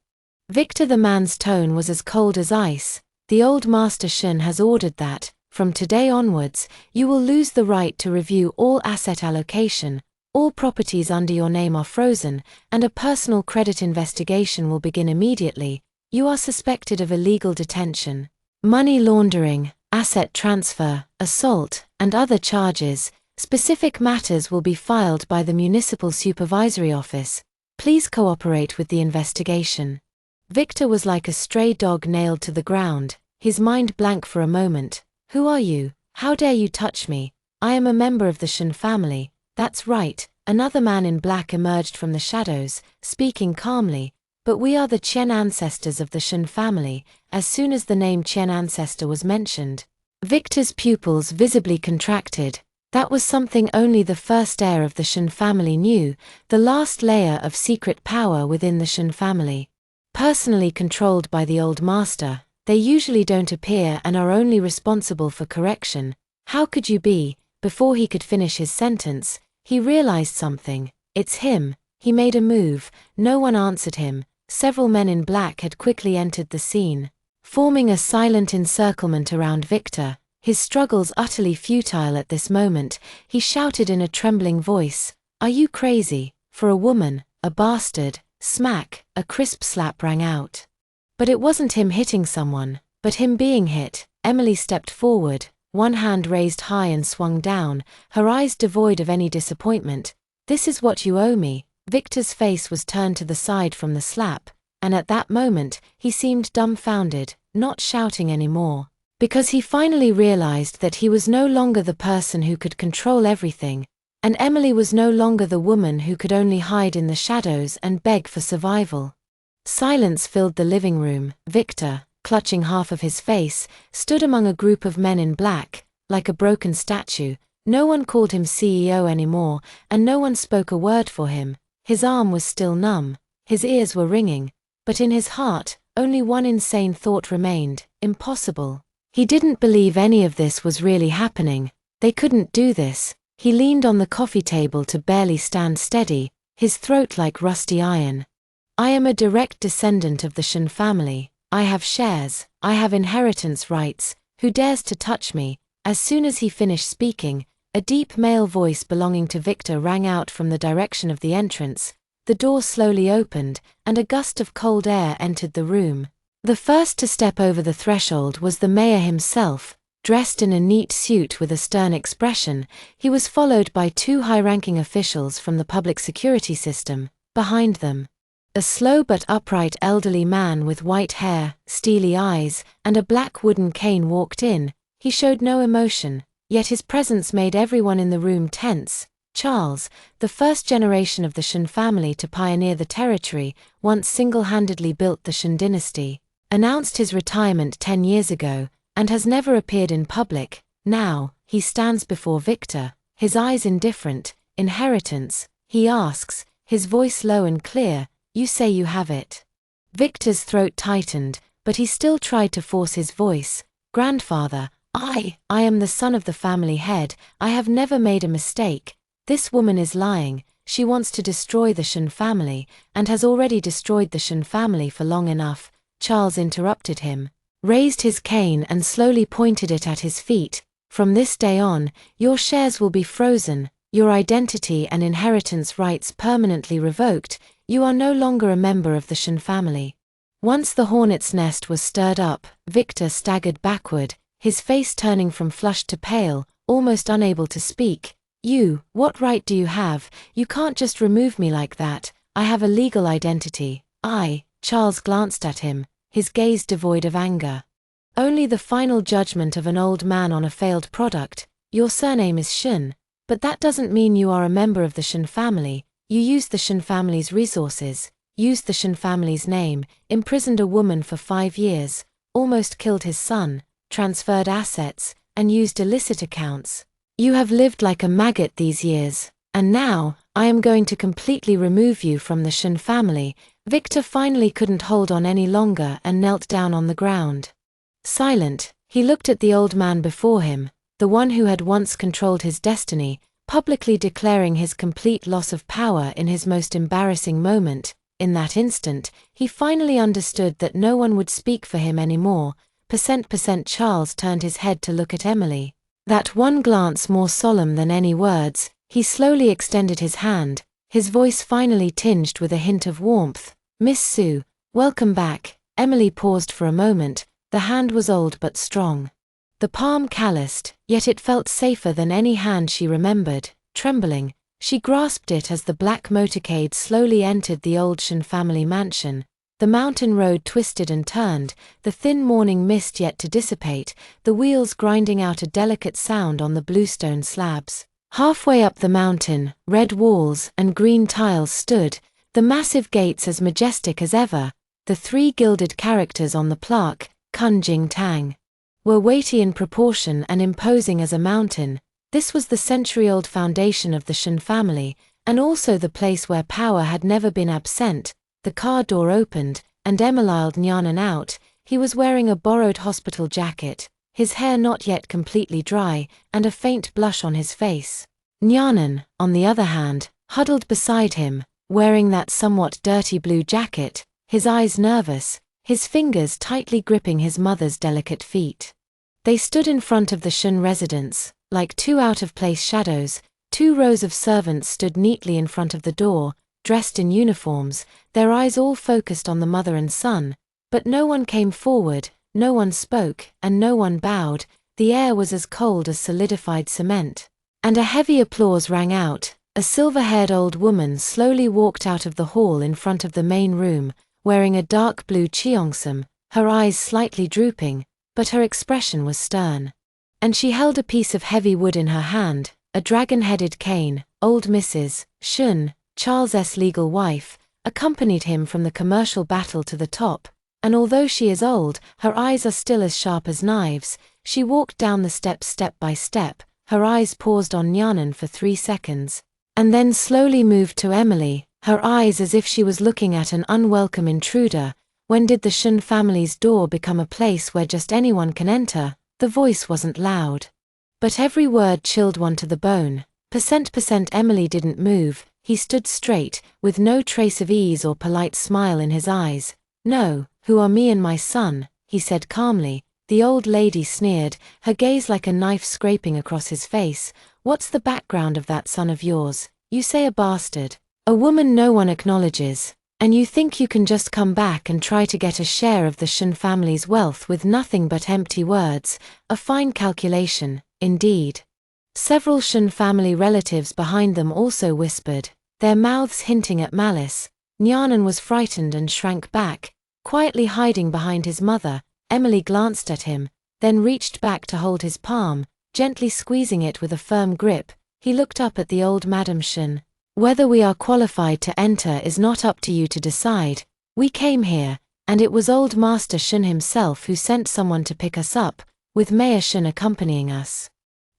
"Victor," the man's tone was as cold as ice. "The old master Shin has ordered that, from today onwards, you will lose the right to review all asset allocation. All properties under your name are frozen, and a personal credit investigation will begin immediately. You are suspected of illegal detention, money laundering, asset transfer, assault, and other charges. Specific matters will be filed by the Municipal Supervisory Office. Please cooperate with the investigation. Victor was like a stray dog nailed to the ground, his mind blank for a moment. Who are you? How dare you touch me? I am a member of the Shin family. That's right. Another man in black emerged from the shadows, speaking calmly. But we are the Chen ancestors of the Shin family. As soon as the name Chen ancestor was mentioned, Victor's pupils visibly contracted. That was something only the first heir of the Shin family knew, the last layer of secret power within the Shin family. Personally controlled by the old master, they usually don't appear and are only responsible for correction. How could you be? Before he could finish his sentence, he realized something. It's him. He made a move. No one answered him. Several men in black had quickly entered the scene, forming a silent encirclement around Victor. His struggles utterly futile at this moment, he shouted in a trembling voice, "Are you crazy? For a woman, a bastard." Smack, a crisp slap rang out. But it wasn't him hitting someone, but him being hit. Emily stepped forward, one hand raised high and swung down, her eyes devoid of any disappointment. "This is what you owe me." Victor's face was turned to the side from the slap, and at that moment, he seemed dumbfounded, not shouting anymore. Because he finally realized that he was no longer the person who could control everything, and Emily was no longer the woman who could only hide in the shadows and beg for survival. Silence filled the living room. Victor, clutching half of his face, stood among a group of men in black, like a broken statue. No one called him CEO anymore, and no one spoke a word for him. His arm was still numb, his ears were ringing, but in his heart, only one insane thought remained: impossible. He didn't believe any of this was really happening. They couldn't do this. He leaned on the coffee table to barely stand steady, his throat like rusty iron. "I am a direct descendant of the Shin family. I have shares, I have inheritance rights. Who dares to touch me?" As soon as he finished speaking, a deep male voice belonging to Victor rang out from the direction of the entrance. The door slowly opened, and a gust of cold air entered the room. The first to step over the threshold was the mayor himself, dressed in a neat suit with a stern expression. He was followed by two high-ranking officials from the public security system. Behind them, a slow but upright elderly man with white hair, steely eyes, and a black wooden cane walked in. He showed no emotion, yet his presence made everyone in the room tense. Charles, the first generation of the Shin family to pioneer the territory, once single-handedly built the Shin dynasty, announced his retirement 10 years ago, and has never appeared in public. Now, he stands before Victor, his eyes indifferent. "Inheritance?" he asks, his voice low and clear. "You say you have it." Victor's throat tightened, but he still tried to force his voice. "Grandfather, I am the son of the family head. I have never made a mistake. This woman is lying. She wants to destroy the Shin family, and has already destroyed the Shin family for long enough." Charles interrupted him, raised his cane and slowly pointed it at his feet. "From this day on, your shares will be frozen, your identity and inheritance rights permanently revoked. You are no longer a member of the Shin family." Once the hornet's nest was stirred up, Victor staggered backward, his face turning from flushed to pale, almost unable to speak. What right do you have? You can't just remove me like that. I have a legal identity." Charles glanced at him, his gaze devoid of anger. "Only the final judgment of an old man on a failed product. Your surname is Shin, but that doesn't mean you are a member of the Shin family. You used the Shin family's resources, used the Shin family's name, imprisoned a woman for 5 years, almost killed his son, transferred assets, and used illicit accounts. You have lived like a maggot these years, and now, I am going to completely remove you from the Shin family." Victor finally couldn't hold on any longer and knelt down on the ground. Silent, he looked at the old man before him, the one who had once controlled his destiny, publicly declaring his complete loss of power in his most embarrassing moment. In that instant, he finally understood that no one would speak for him anymore. Charles turned his head to look at Emily. That one glance more solemn than any words. He slowly extended his hand, his voice finally tinged with a hint of warmth. "Miss Sue, welcome back." Emily paused for a moment. The hand was old but strong, the palm calloused, yet it felt safer than any hand she remembered. Trembling, She grasped it as the black motorcade slowly entered the old Shin family mansion. The mountain road twisted and turned, the thin morning mist yet to dissipate, the wheels grinding out a delicate sound on the bluestone slabs. Halfway up the mountain, red walls and green tiles stood, the massive gates as majestic as ever. The three gilded characters on the plaque, Kun Jing Tang, were weighty in proportion and imposing as a mountain. This was the century-old foundation of the Shin family, and also the place where power had never been absent. The car door opened, and emiled Nyanan out. He was wearing a borrowed hospital jacket, his hair not yet completely dry, and a faint blush on his face. Nyanan, on the other hand, huddled beside him, wearing that somewhat dirty blue jacket, his eyes nervous, his fingers tightly gripping his mother's delicate feet. They stood in front of the Shin residence, like two out-of-place shadows. 2 rows of servants stood neatly in front of the door, dressed in uniforms, their eyes all focused on the mother and son, but no one came forward, no one spoke, and no one bowed. The air was as cold as solidified cement. And a heavy applause rang out. A silver-haired old woman slowly walked out of the hall in front of the main room, wearing a dark blue cheongsam, her eyes slightly drooping, but her expression was stern. And she held a piece of heavy wood in her hand, a dragon-headed cane. Old Mrs. Shun, Charles' legal wife, accompanied him from the commercial battle to the top, and although she is old, her eyes are still as sharp as knives. She walked down the steps step by step, her eyes paused on Nyanan for 3 seconds, and then slowly moved to Emily, her eyes as if she was looking at an unwelcome intruder. When did the Shin family's door become a place where just anyone can enter? The voice wasn't loud, but every word chilled one to the bone. Emily didn't move. He stood straight, with no trace of ease or polite smile in his eyes. "No, who are me and my son?" he said calmly. The old lady sneered, her gaze like a knife scraping across his face. "What's the background of that son of yours? You say a bastard, a woman no one acknowledges, and you think you can just come back and try to get a share of the Shin family's wealth with nothing but empty words? A fine calculation, indeed." Several Shin family relatives behind them also whispered, their mouths hinting at malice. Nyanan was frightened and shrank back, quietly hiding behind his mother. Emily glanced at him, then reached back to hold his palm, gently squeezing it with a firm grip. He looked up at the old Madam Shin. "Whether we are qualified to enter is not up to you to decide. We came here, and it was old Master Shin himself who sent someone to pick us up, with Mayor Shin accompanying us.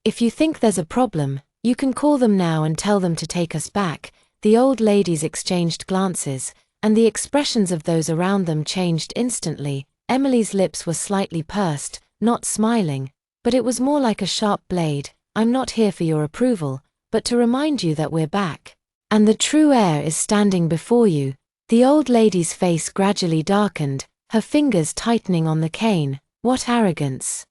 If you think there's a problem, you can call them now and tell them to take us back." The old ladies exchanged glances, and the expressions of those around them changed instantly. Emily's lips were slightly pursed, not smiling, but it was more like a sharp blade. "I'm not here for your approval, but to remind you that we're back. And the true heir is standing before you." The old lady's face gradually darkened, her fingers tightening on the cane. "What arrogance!"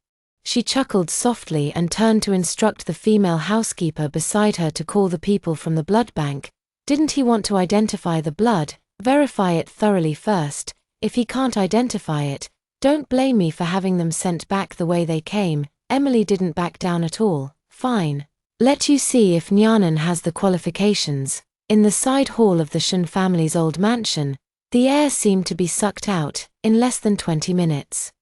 She chuckled softly and turned to instruct the female housekeeper beside her to call the people from the blood bank. Didn't he want to identify the blood? Verify it thoroughly first. If he can't identify it, don't blame me for having them sent back the way they came. Emily didn't back down at all. "Fine. Let you see if Nyanan has the qualifications." In the side hall of the Shin family's old mansion, the air seemed to be sucked out in less than 20 minutes.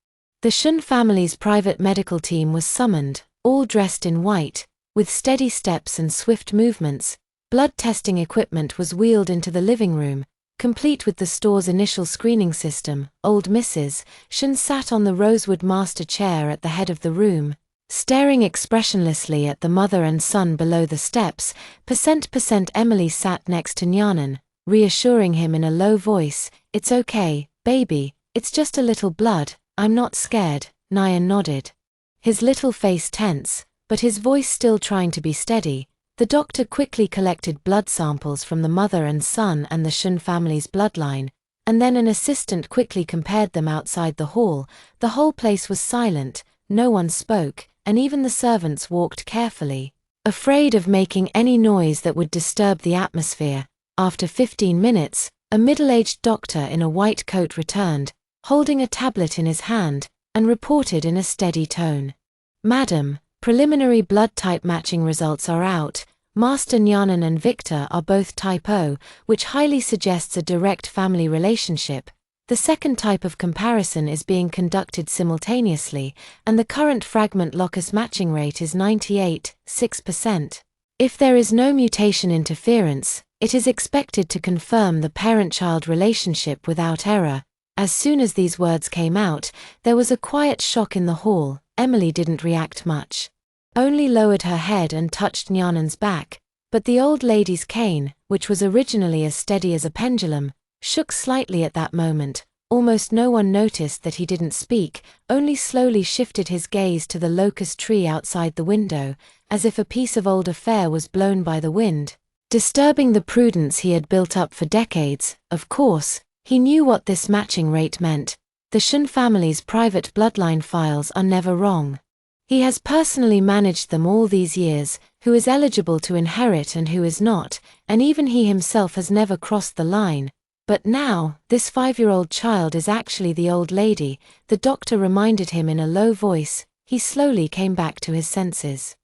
The Shin family's private medical team was summoned, all dressed in white, with steady steps and swift movements. Blood testing equipment was wheeled into the living room, complete with the store's initial screening system. Old Mrs. Shin sat on the rosewood master chair at the head of the room, staring expressionlessly at the mother and son below the steps. Emily sat next to Nyanan, reassuring him in a low voice. "It's okay, baby, it's just a little blood, I'm not scared." Nyan nodded, his little face tense, but his voice still trying to be steady. The doctor quickly collected blood samples from the mother and son and the Shin family's bloodline, and then an assistant quickly compared them outside the hall. The whole place was silent, no one spoke, and even the servants walked carefully, afraid of making any noise that would disturb the atmosphere. After 15 minutes, a middle-aged doctor in a white coat returned, holding a tablet in his hand, and reported in a steady tone. "Madam, preliminary blood type matching results are out. Master Nyanan and Victor are both type O, which highly suggests a direct family relationship. The second type of comparison is being conducted simultaneously, and the current fragment locus matching rate is 98.6%. If there is no mutation interference, it is expected to confirm the parent-child relationship without error. As soon as these words came out, there was a quiet shock in the hall. Emily didn't react much. Only lowered her head and touched Nyanan's back, but the old lady's cane, which was originally as steady as a pendulum, shook slightly at that moment. Almost no one noticed that he didn't speak, only slowly shifted his gaze to the locust tree outside the window, as if a piece of old affair was blown by the wind, disturbing the prudence he had built up for decades. Of course, he knew what this matching rate meant. The Shin family's private bloodline files are never wrong. He has personally managed them all these years, who is eligible to inherit and who is not, and even he himself has never crossed the line. But now, this 5-year-old child is actually the old lady, the doctor reminded him in a low voice. He slowly came back to his senses.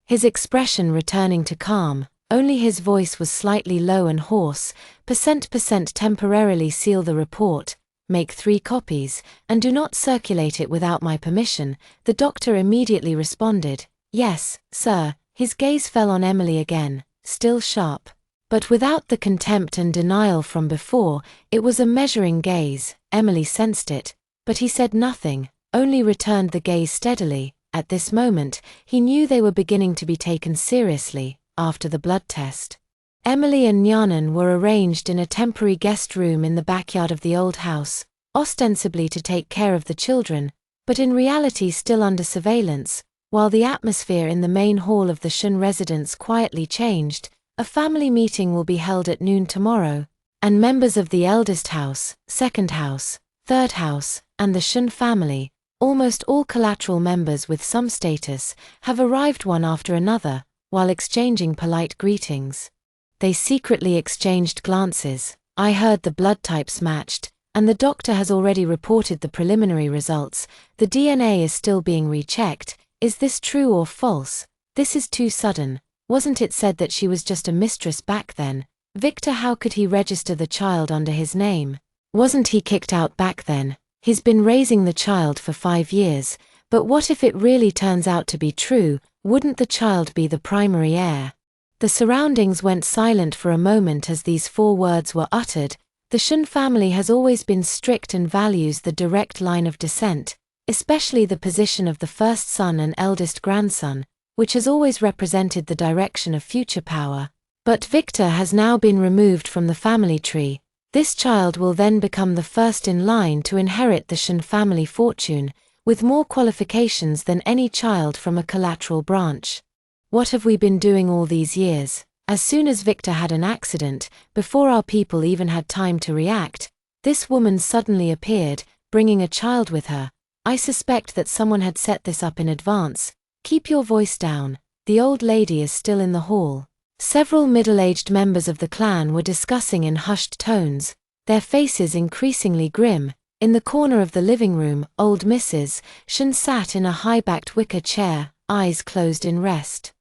His expression returning to calm, only his voice was slightly low and hoarse. %% temporarily seal the report, make 3 copies, and do not circulate it without my permission. The doctor immediately responded, "Yes, sir." His gaze fell on Emily again, still sharp, but without the contempt and denial from before. It was a measuring gaze. Emily sensed it, but he said nothing, only returned the gaze steadily. At this moment, he knew they were beginning to be taken seriously. After the blood test, Emily and Nyanan were arranged in a temporary guest room in the backyard of the old house, ostensibly to take care of the children, but in reality still under surveillance. While the atmosphere in the main hall of the Shin residence quietly changed, a family meeting will be held at noon tomorrow, and members of the eldest house, second house, third house, and the Shin family, almost all collateral members with some status, have arrived one after another, while exchanging polite greetings. They secretly exchanged glances. I heard the blood types matched, and the doctor has already reported the preliminary results. The DNA is still being rechecked. Is this true or false? This is too sudden. Wasn't it said that she was just a mistress back then? Victor, how could he register the child under his name? Wasn't he kicked out back then? He's been raising the child for 5 years, but what if it really turns out to be true? Wouldn't the child be the primary heir? The surroundings went silent for a moment as these 4 words were uttered. The Shin family has always been strict and values the direct line of descent, especially the position of the first son and eldest grandson, which has always represented the direction of future power. But Victor has now been removed from the family tree. This child will then become the first in line to inherit the Shin family fortune, with more qualifications than any child from a collateral branch. What have we been doing all these years? As soon as Victor had an accident, before our people even had time to react, this woman suddenly appeared, bringing a child with her. I suspect that someone had set this up in advance. Keep your voice down. The old lady is still in the hall. Several middle-aged members of the clan were discussing in hushed tones, their faces increasingly grim. In the corner of the living room, old Mrs. Shin sat in a high-backed wicker chair, eyes closed in rest.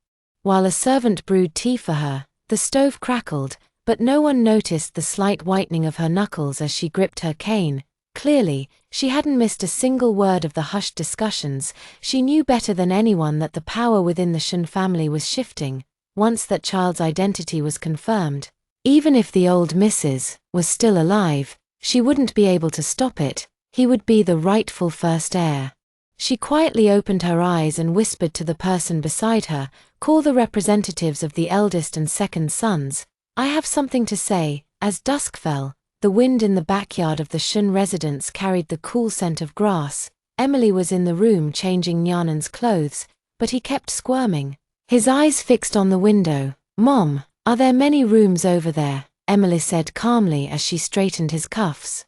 While a servant brewed tea for her, the stove crackled, but no one noticed the slight whitening of her knuckles as she gripped her cane. Clearly, she hadn't missed a single word of the hushed discussions. She knew better than anyone that the power within the Shin family was shifting. Once that child's identity was confirmed, even if the old Mrs. was still alive, she wouldn't be able to stop it. He would be the rightful first heir. She quietly opened her eyes and whispered to the person beside her, "Call the representatives of the eldest and second sons. I have something to say." As dusk fell, the wind in the backyard of the Shin residence carried the cool scent of grass. Emily was in the room changing Nyanan's clothes, but he kept squirming. His eyes fixed on the window. "Mom, are there many rooms over there?" Emily said calmly as she straightened his cuffs.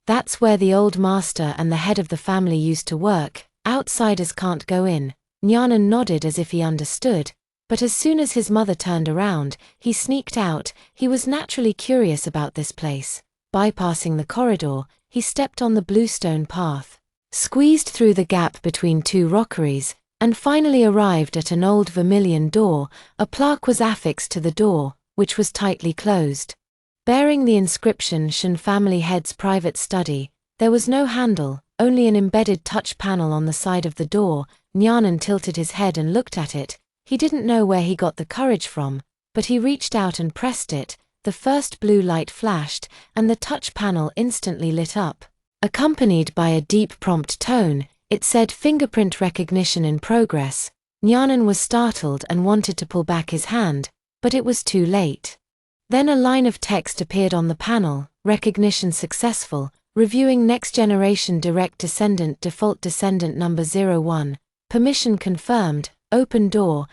"That's where the old master and the head of the family used to work. Outsiders can't go in." Nyanan nodded as if he understood, but as soon as his mother turned around, he sneaked out. He was naturally curious about this place. Bypassing the corridor, he stepped on the bluestone path, squeezed through the gap between 2 rockeries, and finally arrived at an old vermilion door. A plaque was affixed to the door, which was tightly closed. Bearing the inscription Shin Family Head's Private Study, there was no handle, only an embedded touch panel on the side of the door. Nyanan tilted his head and looked at it. He didn't know where he got the courage from, but he reached out and pressed it. The first blue light flashed, and the touch panel instantly lit up. Accompanied by a deep prompt tone, it said fingerprint recognition in progress. Nyanan was startled and wanted to pull back his hand, but it was too late. Then a line of text appeared on the panel: recognition successful, reviewing next generation direct descendant default descendant number 01, permission confirmed, open door,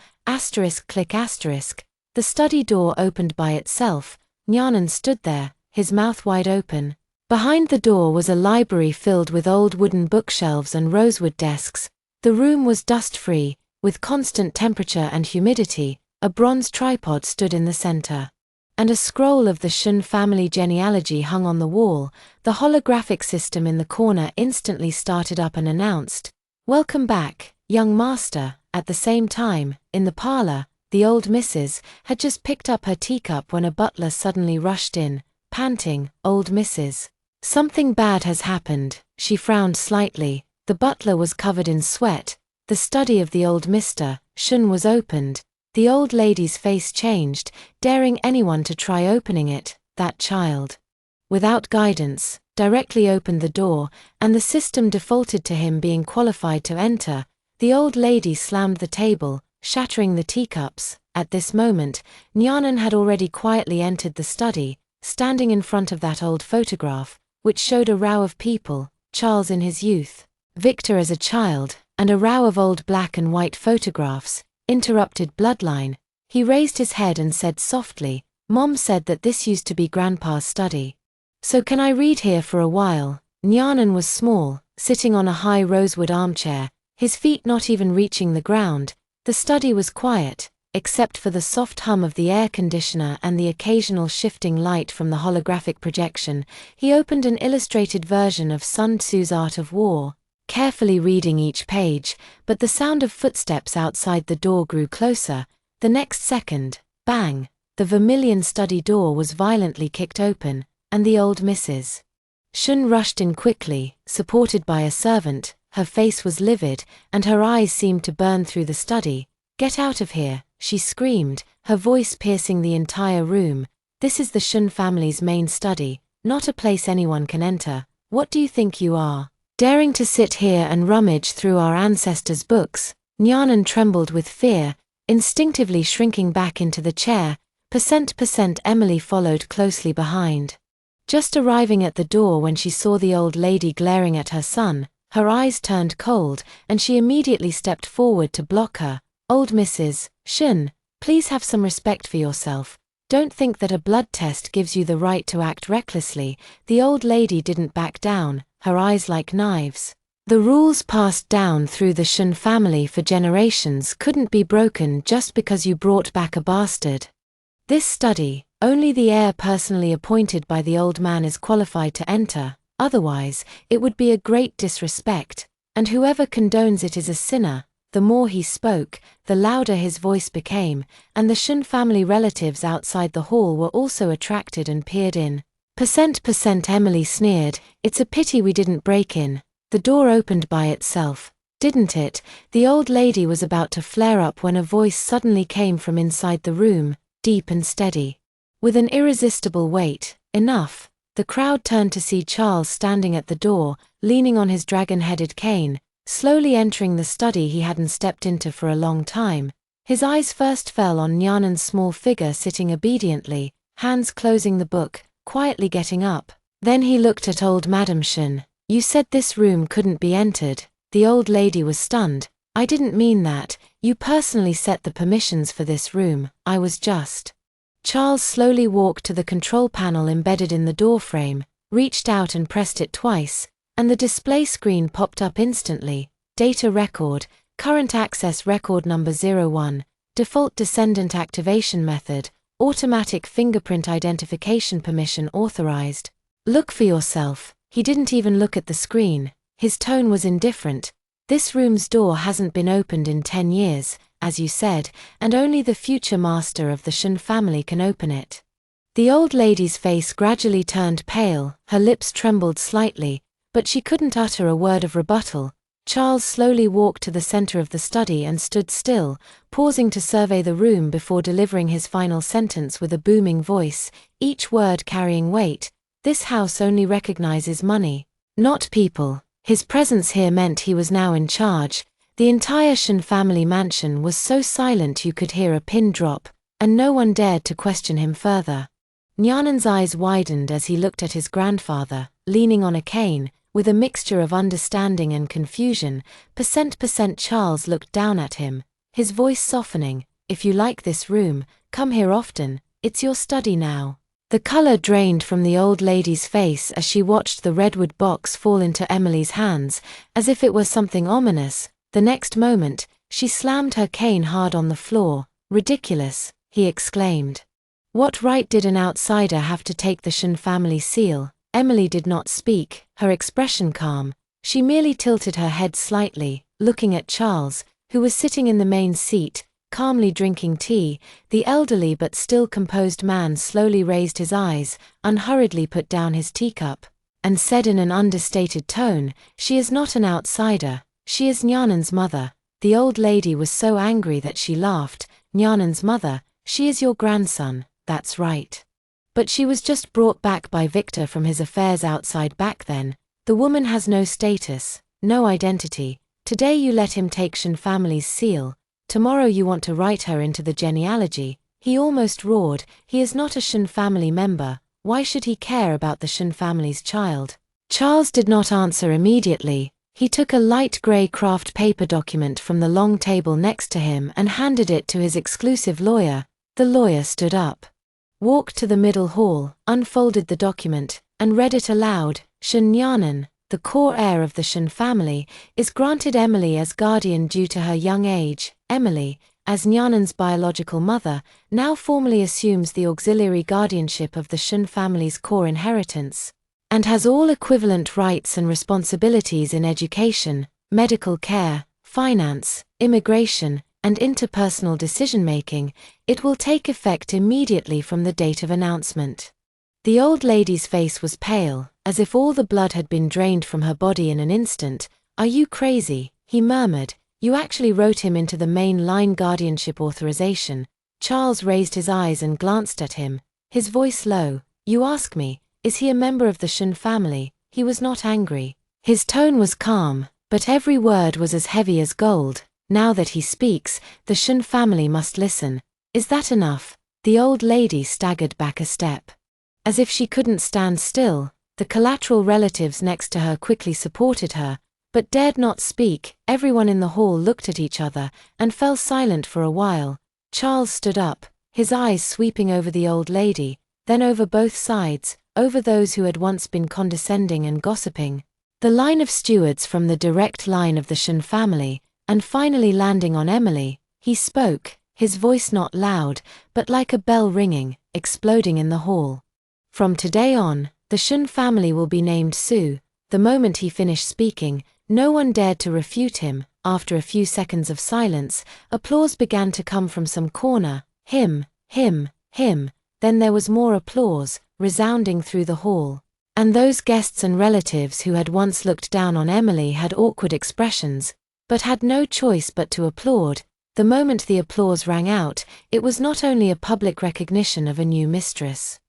click asterisk. The study door opened by itself. Nyanan stood there, his mouth wide open. Behind the door was a library filled with old wooden bookshelves and rosewood desks. The room was dust-free, with constant temperature and humidity. A bronze tripod stood in the center, and a scroll of the Shin family genealogy hung on the wall. The holographic system in the corner instantly started up and announced, "Welcome back, young master." At the same time, in the parlor, the old Mrs. had just picked up her teacup when a butler suddenly rushed in, panting. "Old Mrs. Something bad has happened." She frowned slightly. The butler was covered in sweat. The study of the old Mr. Shin was opened. The old lady's face changed, daring anyone to try opening it. That child, without guidance, directly opened the door, and the system defaulted to him being qualified to enter. The old lady slammed the table, shattering the teacups. At this moment, Nyanan had already quietly entered the study, standing in front of that old photograph, which showed a row of people: Charles in his youth, Victor as a child, and a row of old black and white photographs. Interrupted bloodline. He raised his head and said softly, "Mom said that this used to be Grandpa's study. So can I read here for a while?" Nyanan was small, sitting on a high rosewood armchair, his feet not even reaching the ground. The study was quiet, except for the soft hum of the air conditioner and the occasional shifting light from the holographic projection. He opened an illustrated version of Sun Tzu's Art of War, carefully reading each page, but the sound of footsteps outside the door grew closer. The next second, bang, the vermilion study door was violently kicked open, and the old Mrs. Shin rushed in quickly, supported by a servant. Her face was livid, and her eyes seemed to burn through the study. "Get out of here," she screamed, her voice piercing the entire room. "This is the Shin family's main study, not a place anyone can enter. What do you think you are, daring to sit here and rummage through our ancestors' books?" Nyanan trembled with fear, instinctively shrinking back into the chair. Emily followed closely behind. Just arriving at the door when she saw the old lady glaring at her son, her eyes turned cold, and she immediately stepped forward to block her. "Old Mrs. Shin, please have some respect for yourself. Don't think that a blood test gives you the right to act recklessly." The old lady didn't back down, her eyes like knives. "The rules passed down through the Shin family for generations couldn't be broken just because you brought back a bastard. This study, only the heir personally appointed by the old man is qualified to enter, otherwise, it would be a great disrespect, and whoever condones it is a sinner." The more he spoke, the louder his voice became, and the Shin family relatives outside the hall were also attracted and peered in. Emily sneered, "It's a pity we didn't break in. The door opened by itself, didn't it?" The old lady was about to flare up when a voice suddenly came from inside the room, deep and steady, with an irresistible weight. "Enough." The crowd turned to see Charles standing at the door, leaning on his dragon-headed cane, slowly entering the study he hadn't stepped into for a long time. His eyes first fell on Nyanan's small figure sitting obediently, hands closing the book, quietly getting up. Then he looked at old Madam Shin. "You said this room couldn't be entered." The old lady was stunned. "I didn't mean that. You personally set the permissions for this room. I was just..." Charles slowly walked to the control panel embedded in the doorframe, reached out and pressed it twice, and the display screen popped up instantly. "Data record, current access record number 01, default descendant activation method, automatic fingerprint identification permission authorized. Look for yourself." He didn't even look at the screen. His tone was indifferent. This room's door hasn't been opened in 10 years, as you said, and only the future master of the Shin family can open it." The old lady's face gradually turned pale, her lips trembled slightly, but she couldn't utter a word of rebuttal. Charles slowly walked to the center of the study and stood still, pausing to survey the room before delivering his final sentence with a booming voice, each word carrying weight. "This house only recognizes money, not people." His presence here meant he was now in charge. The entire Shin family mansion was so silent you could hear a pin drop, and no one dared to question him further. Nyanan's eyes widened as he looked at his grandfather, leaning on a cane, with a mixture of understanding and confusion. Charles looked down at him, his voice softening. "If you like this room, come here often, it's your study now." The color drained from the old lady's face as she watched the redwood box fall into Emily's hands, as if it were something ominous. The next moment, she slammed her cane hard on the floor. "Ridiculous," he exclaimed. "What right did an outsider have to take the Shin family seal?" Emily did not speak, her expression calm. She merely tilted her head slightly, looking at Charles, who was sitting in the main seat, calmly drinking tea. The elderly but still composed man slowly raised his eyes, unhurriedly put down his teacup, and said in an understated tone, "She is not an outsider, she is Nyanan's mother." The old lady was so angry that she laughed. "Nyanan's mother, she is your grandson, that's right. But she was just brought back by Victor from his affairs outside back then. The woman has no status, no identity. Today you let him take Shin family's seal. Tomorrow you want to write her into the genealogy." He almost roared. "He is not a Shin family member. Why should he care about the Shin family's child?" Charles did not answer immediately. He took a light gray craft paper document from the long table next to him and handed it to his exclusive lawyer. The lawyer stood up, walked to the middle hall, unfolded the document, and read it aloud. "Shin Nyanan, the core heir of the Shin family, is granted Emily as guardian due to her young age. Emily, as Nyanan's biological mother, now formally assumes the auxiliary guardianship of the Shin family's core inheritance, and has all equivalent rights and responsibilities in education, medical care, finance, immigration, and interpersonal decision-making. It will take effect immediately from the date of announcement." The old lady's face was pale, as if all the blood had been drained from her body in an instant. "Are you crazy?" he murmured. "You actually wrote him into the main line guardianship authorization." Charles raised his eyes and glanced at him, his voice low. "You ask me, is he a member of the Shin family?" He was not angry. His tone was calm, but every word was as heavy as gold. "Now that he speaks, the Shin family must listen." "Is that enough?" The old lady staggered back a step, as if she couldn't stand still. The collateral relatives next to her quickly supported her, but dared not speak. Everyone in the hall looked at each other, and fell silent for a while. Charles stood up, his eyes sweeping over the old lady, then over both sides, over those who had once been condescending and gossiping, the line of stewards from the direct line of the Shin family, and finally landing on Emily. He spoke, his voice not loud, but like a bell ringing, exploding in the hall. "From today on, the Shin family will be named Su." The moment he finished speaking, no one dared to refute him. After a few seconds of silence, applause began to come from some corner. Him. Then there was more applause, resounding through the hall. And those guests and relatives who had once looked down on Emily had awkward expressions, but had no choice but to applaud. The moment the applause rang out, it was not only a public recognition of a new mistress,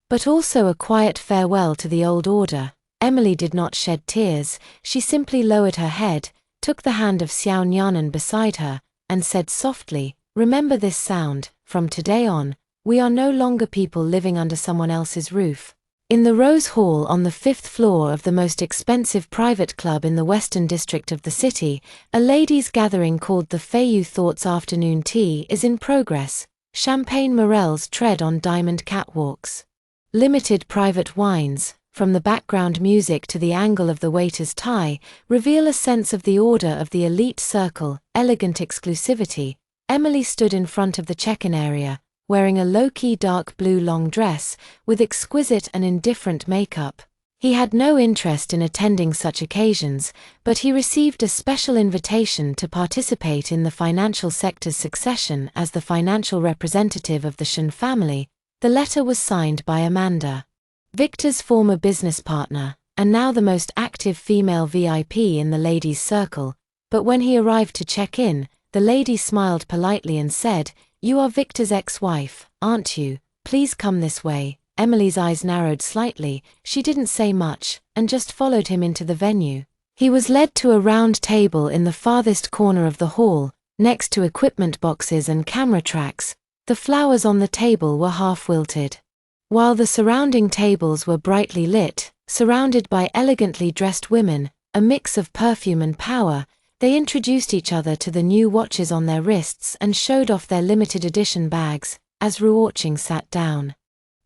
but also a quiet farewell to the old order. Emily did not shed tears. She simply lowered her head, took the hand of Xiao Nyanan beside her, and said softly, "Remember this sound. From today on, we are no longer people living under someone else's roof." In the Rose Hall on the 5th floor of the most expensive private club in the western district of the city, a ladies' gathering called the Feiyu Thoughts Afternoon Tea is in progress. Champagne morels tread on diamond catwalks. Limited private wines, from the background music to the angle of the waiter's tie, reveal a sense of the order of the elite circle, elegant exclusivity. Emily stood in front of the check-in area, wearing a low-key dark blue long dress, with exquisite and indifferent makeup. He had no interest in attending such occasions, but he received a special invitation to participate in the financial sector's succession as the financial representative of the Shin family. The letter was signed by Amanda, Victor's former business partner, and now the most active female VIP in the ladies' circle. But when he arrived to check in, the lady smiled politely and said, "You are Victor's ex-wife, aren't you? Please come this way." Emily's eyes narrowed slightly. She didn't say much, and just followed him into the venue. He was led to a round table in the farthest corner of the hall, next to equipment boxes and camera tracks. The flowers on the table were half wilted, while the surrounding tables were brightly lit, surrounded by elegantly dressed women, a mix of perfume and power. They introduced each other to the new watches on their wrists and showed off their limited edition bags. As Ruoqing sat down,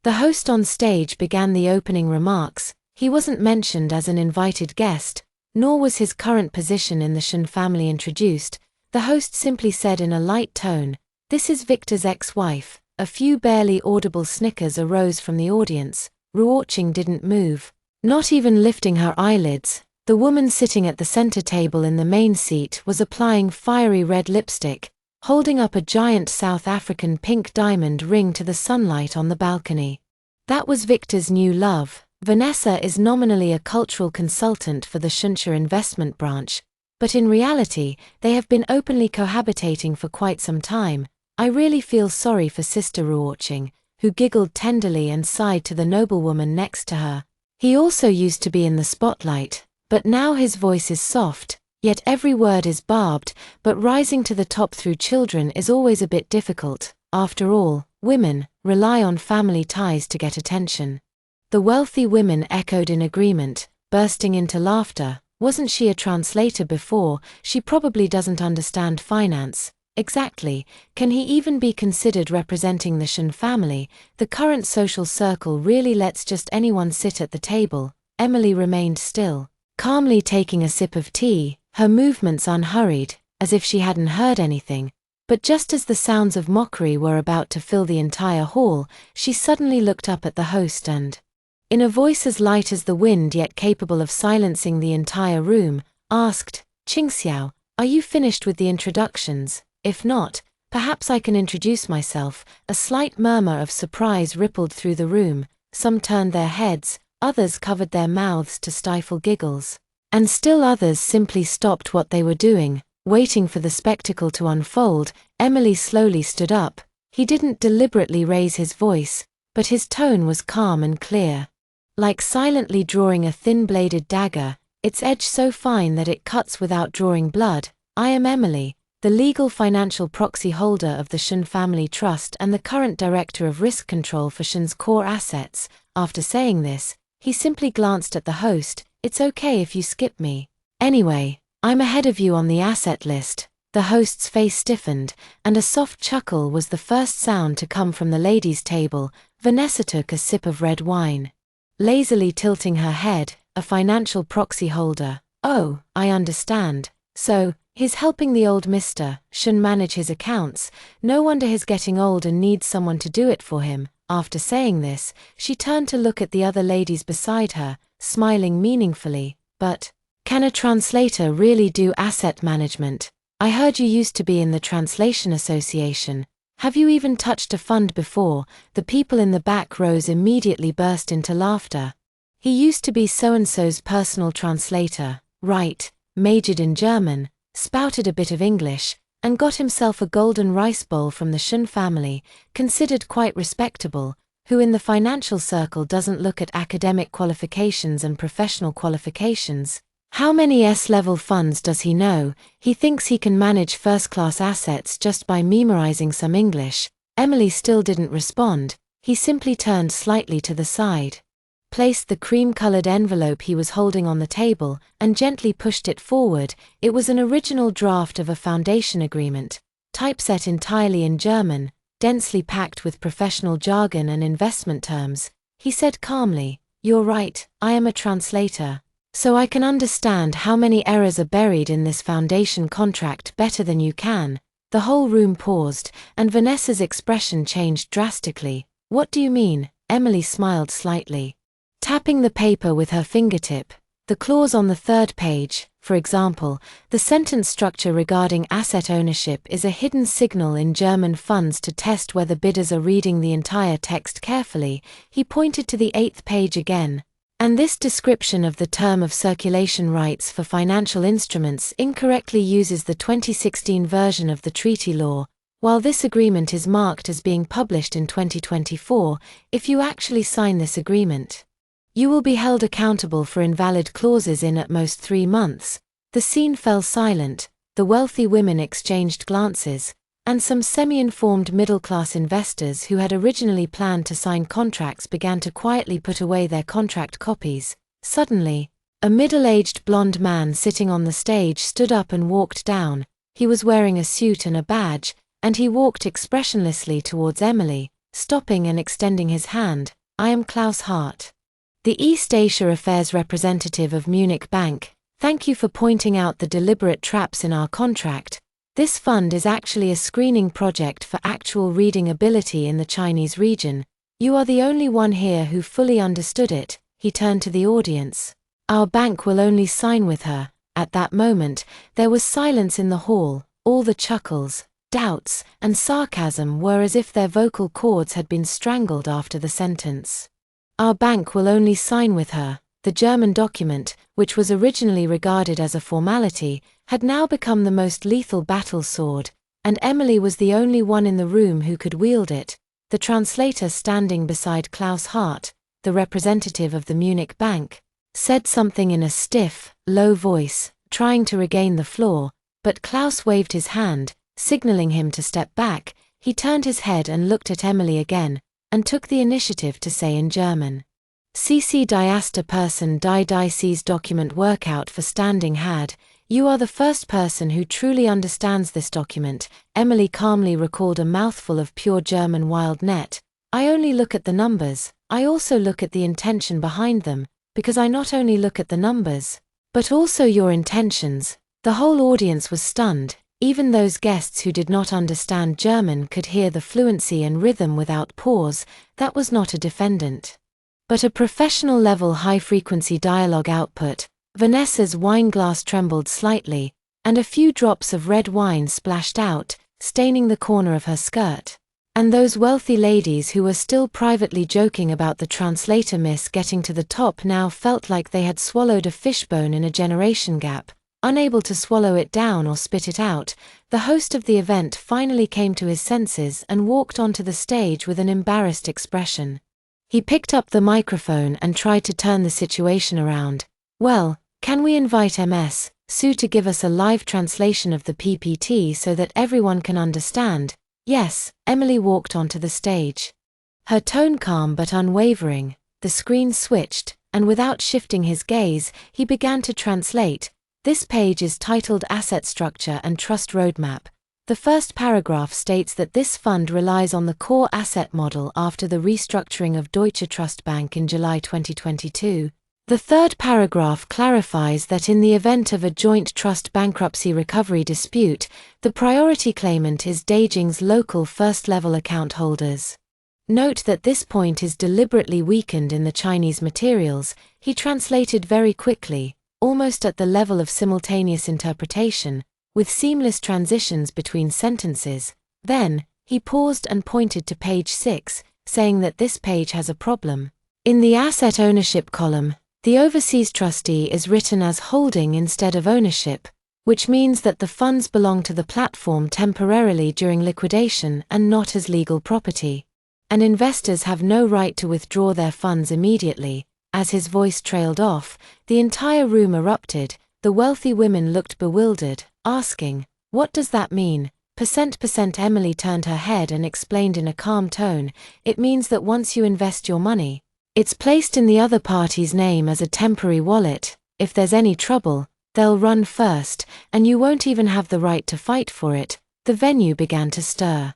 the host on stage began the opening remarks. He wasn't mentioned as an invited guest, nor was his current position in the Shin family introduced. The host simply said in a light tone, "This is Victor's ex-wife." A few barely audible snickers arose from the audience. Ruoqing didn't move, not even lifting her eyelids. The woman sitting at the center table in the main seat was applying fiery red lipstick, holding up a giant South African pink diamond ring to the sunlight on the balcony. That was Victor's new love. Vanessa is nominally a cultural consultant for the Shin-chan investment branch, but in reality, they have been openly cohabitating for quite some time. "I really feel sorry for Sister Ruoqing," who giggled tenderly and sighed to the noblewoman next to her. He also used to be in the spotlight, but now his voice is soft, yet every word is barbed. But rising to the top through children is always a bit difficult. After all, women rely on family ties to get attention. The wealthy women echoed in agreement, bursting into laughter. Wasn't she a translator before? She probably doesn't understand finance. Exactly. Can he even be considered representing the Shin family? The current social circle really lets just anyone sit at the table. Emily remained still, calmly taking a sip of tea, her movements unhurried, as if she hadn't heard anything. But just as the sounds of mockery were about to fill the entire hall, she suddenly looked up at the host and, in a voice as light as the wind yet capable of silencing the entire room, asked, "Qingxiao, are you finished with the introductions? If not, perhaps I can introduce myself." A slight murmur of surprise rippled through the room. Some turned their heads, others covered their mouths to stifle giggles, and still others simply stopped what they were doing, waiting for the spectacle to unfold. Emily slowly stood up. He didn't deliberately raise his voice, but his tone was calm and clear, like silently drawing a thin-bladed dagger, its edge so fine that it cuts without drawing blood. "I am Emily, the legal financial proxy holder of the Shin Family Trust and the current director of risk control for Shin's core assets." After saying this, he simply glanced at the host. "It's okay if you skip me. Anyway, I'm ahead of you on the asset list." The host's face stiffened, and a soft chuckle was the first sound to come from the ladies' table. Vanessa took a sip of red wine, lazily tilting her head. "A financial proxy holder. Oh, I understand. So, he's helping the old Mr. Shin manage his accounts. No wonder he's getting old and needs someone to do it for him." After saying this, she turned to look at the other ladies beside her, smiling meaningfully. "But, can a translator really do asset management? I heard you used to be in the Translation Association. Have you even touched a fund before?" The people in the back rows immediately burst into laughter. "He used to be so-and-so's personal translator, right? Majored in German, spouted a bit of English, and got himself a golden rice bowl from the Shin family, considered quite respectable. Who in the financial circle doesn't look at academic qualifications and professional qualifications? How many S-level funds does he know? He thinks he can manage first-class assets just by memorizing some English." Emily still didn't respond. He simply turned slightly to the side, placed the cream-colored envelope he was holding on the table, and gently pushed it forward. It was an original draft of a foundation agreement, typeset entirely in German, densely packed with professional jargon and investment terms. He said calmly, "You're right, I am a translator, so I can understand how many errors are buried in this foundation contract better than you can." The whole room paused, and Vanessa's expression changed drastically. "What do you mean?" Emily smiled slightly. tapping the paper with her fingertip. The clause on the third page, for example, the sentence structure regarding asset ownership is a hidden signal in German funds to test whether bidders are reading the entire text carefully. He pointed to the 8th page again. And this description of the term of circulation rights for financial instruments incorrectly uses the 2016 version of the treaty law. While this agreement is marked as being published in 2024, if you actually sign this agreement, you will be held accountable for invalid clauses in at most 3 months. The scene fell silent, the wealthy women exchanged glances, and some semi-informed middle-class investors who had originally planned to sign contracts began to quietly put away their contract copies. Suddenly, a middle-aged blonde man sitting on the stage stood up and walked down. He was wearing a suit and a badge, and he walked expressionlessly towards Emily, stopping and extending his hand. "I am Klaus Hart, the East Asia Affairs representative of Munich Bank. Thank you for pointing out the deliberate traps in our contract. This fund is actually a screening project for actual reading ability in the Chinese region. You are the only one here who fully understood it." He turned to the audience. "Our bank will only sign with her." At that moment, there was silence in the hall. All the chuckles, doubts, and sarcasm were as if their vocal cords had been strangled after the sentence. "Our bank will only sign with her." The German document, which was originally regarded as a formality, had now become the most lethal battle sword, and Emily was the only one in the room who could wield it. The translator standing beside Klaus Hart, the representative of the Munich Bank, said something in a stiff, low voice, trying to regain the floor, but Klaus waved his hand, signaling him to step back. He turned his head and looked at Emily again, and took the initiative to say in German, "CC Diaster Person die Dices document workout for standing had. You are the first person who truly understands this document." Emily calmly recalled a mouthful of pure German wild net. "I only look at the numbers, I also look at the intention behind them, because I not only look at the numbers, but also your intentions." The whole audience was stunned. Even those guests who did not understand German could hear the fluency and rhythm without pause. That was not a defendant, but a professional-level high-frequency dialogue output. Vanessa's wineglass trembled slightly, and a few drops of red wine splashed out, staining the corner of her skirt. And those wealthy ladies who were still privately joking about the translator miss getting to the top now felt like they had swallowed a fishbone in a generation gap. Unable to swallow it down or spit it out, the host of the event finally came to his senses and walked onto the stage with an embarrassed expression. He picked up the microphone and tried to turn the situation around. "Well, can we invite Ms. Su to give us a live translation of the PPT so that everyone can understand?" "Yes." Emily walked onto the stage, her tone calm but unwavering. The screen switched, and without shifting his gaze, he began to translate. This page is titled Asset Structure and Trust Roadmap. The first paragraph states that this fund relies on the core asset model after the restructuring of Deutsche Trust Bank in July 2022. The third paragraph clarifies that in the event of a joint trust bankruptcy recovery dispute, the priority claimant is Beijing's local first-level account holders. Note that this point is deliberately weakened in the Chinese materials. He translated very quickly, almost at the level of simultaneous interpretation, with seamless transitions between sentences. Then, he paused and pointed to page 6, saying that this page has a problem. In the asset ownership column, the overseas trustee is written as holding instead of ownership, which means that the funds belong to the platform temporarily during liquidation and not as legal property. And investors have no right to withdraw their funds immediately. As his voice trailed off, the entire room erupted. The wealthy women looked bewildered, asking, "What does that mean?" %%. Emily turned her head and explained in a calm tone, "It means that once you invest your money, it's placed in the other party's name as a temporary wallet. If there's any trouble, they'll run first, and you won't even have the right to fight for it." The venue began to stir,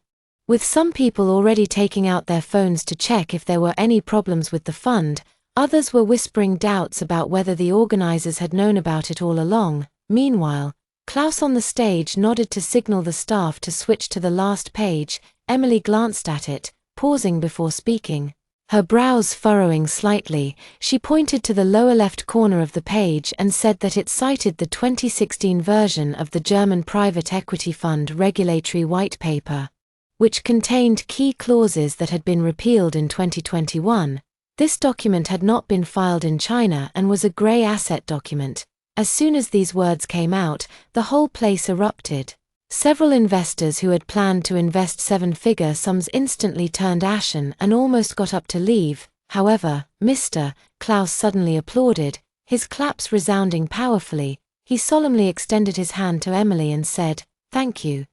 with some people already taking out their phones to check if there were any problems with the fund. Others were whispering doubts about whether the organizers had known about it all along. Meanwhile, Klaus on the stage nodded to signal the staff to switch to the last page. Emily glanced at it, pausing before speaking. Her brows furrowing slightly, she pointed to the lower left corner of the page and said that it cited the 2016 version of the German private equity fund regulatory white paper, which contained key clauses that had been repealed in 2021. This document had not been filed in China and was a grey asset document. As soon as these words came out, the whole place erupted. Several investors who had planned to invest seven-figure sums instantly turned ashen and almost got up to leave. However, Mr. Klaus suddenly applauded, his claps resounding powerfully. He solemnly extended his hand to Emily and said, "Thank you.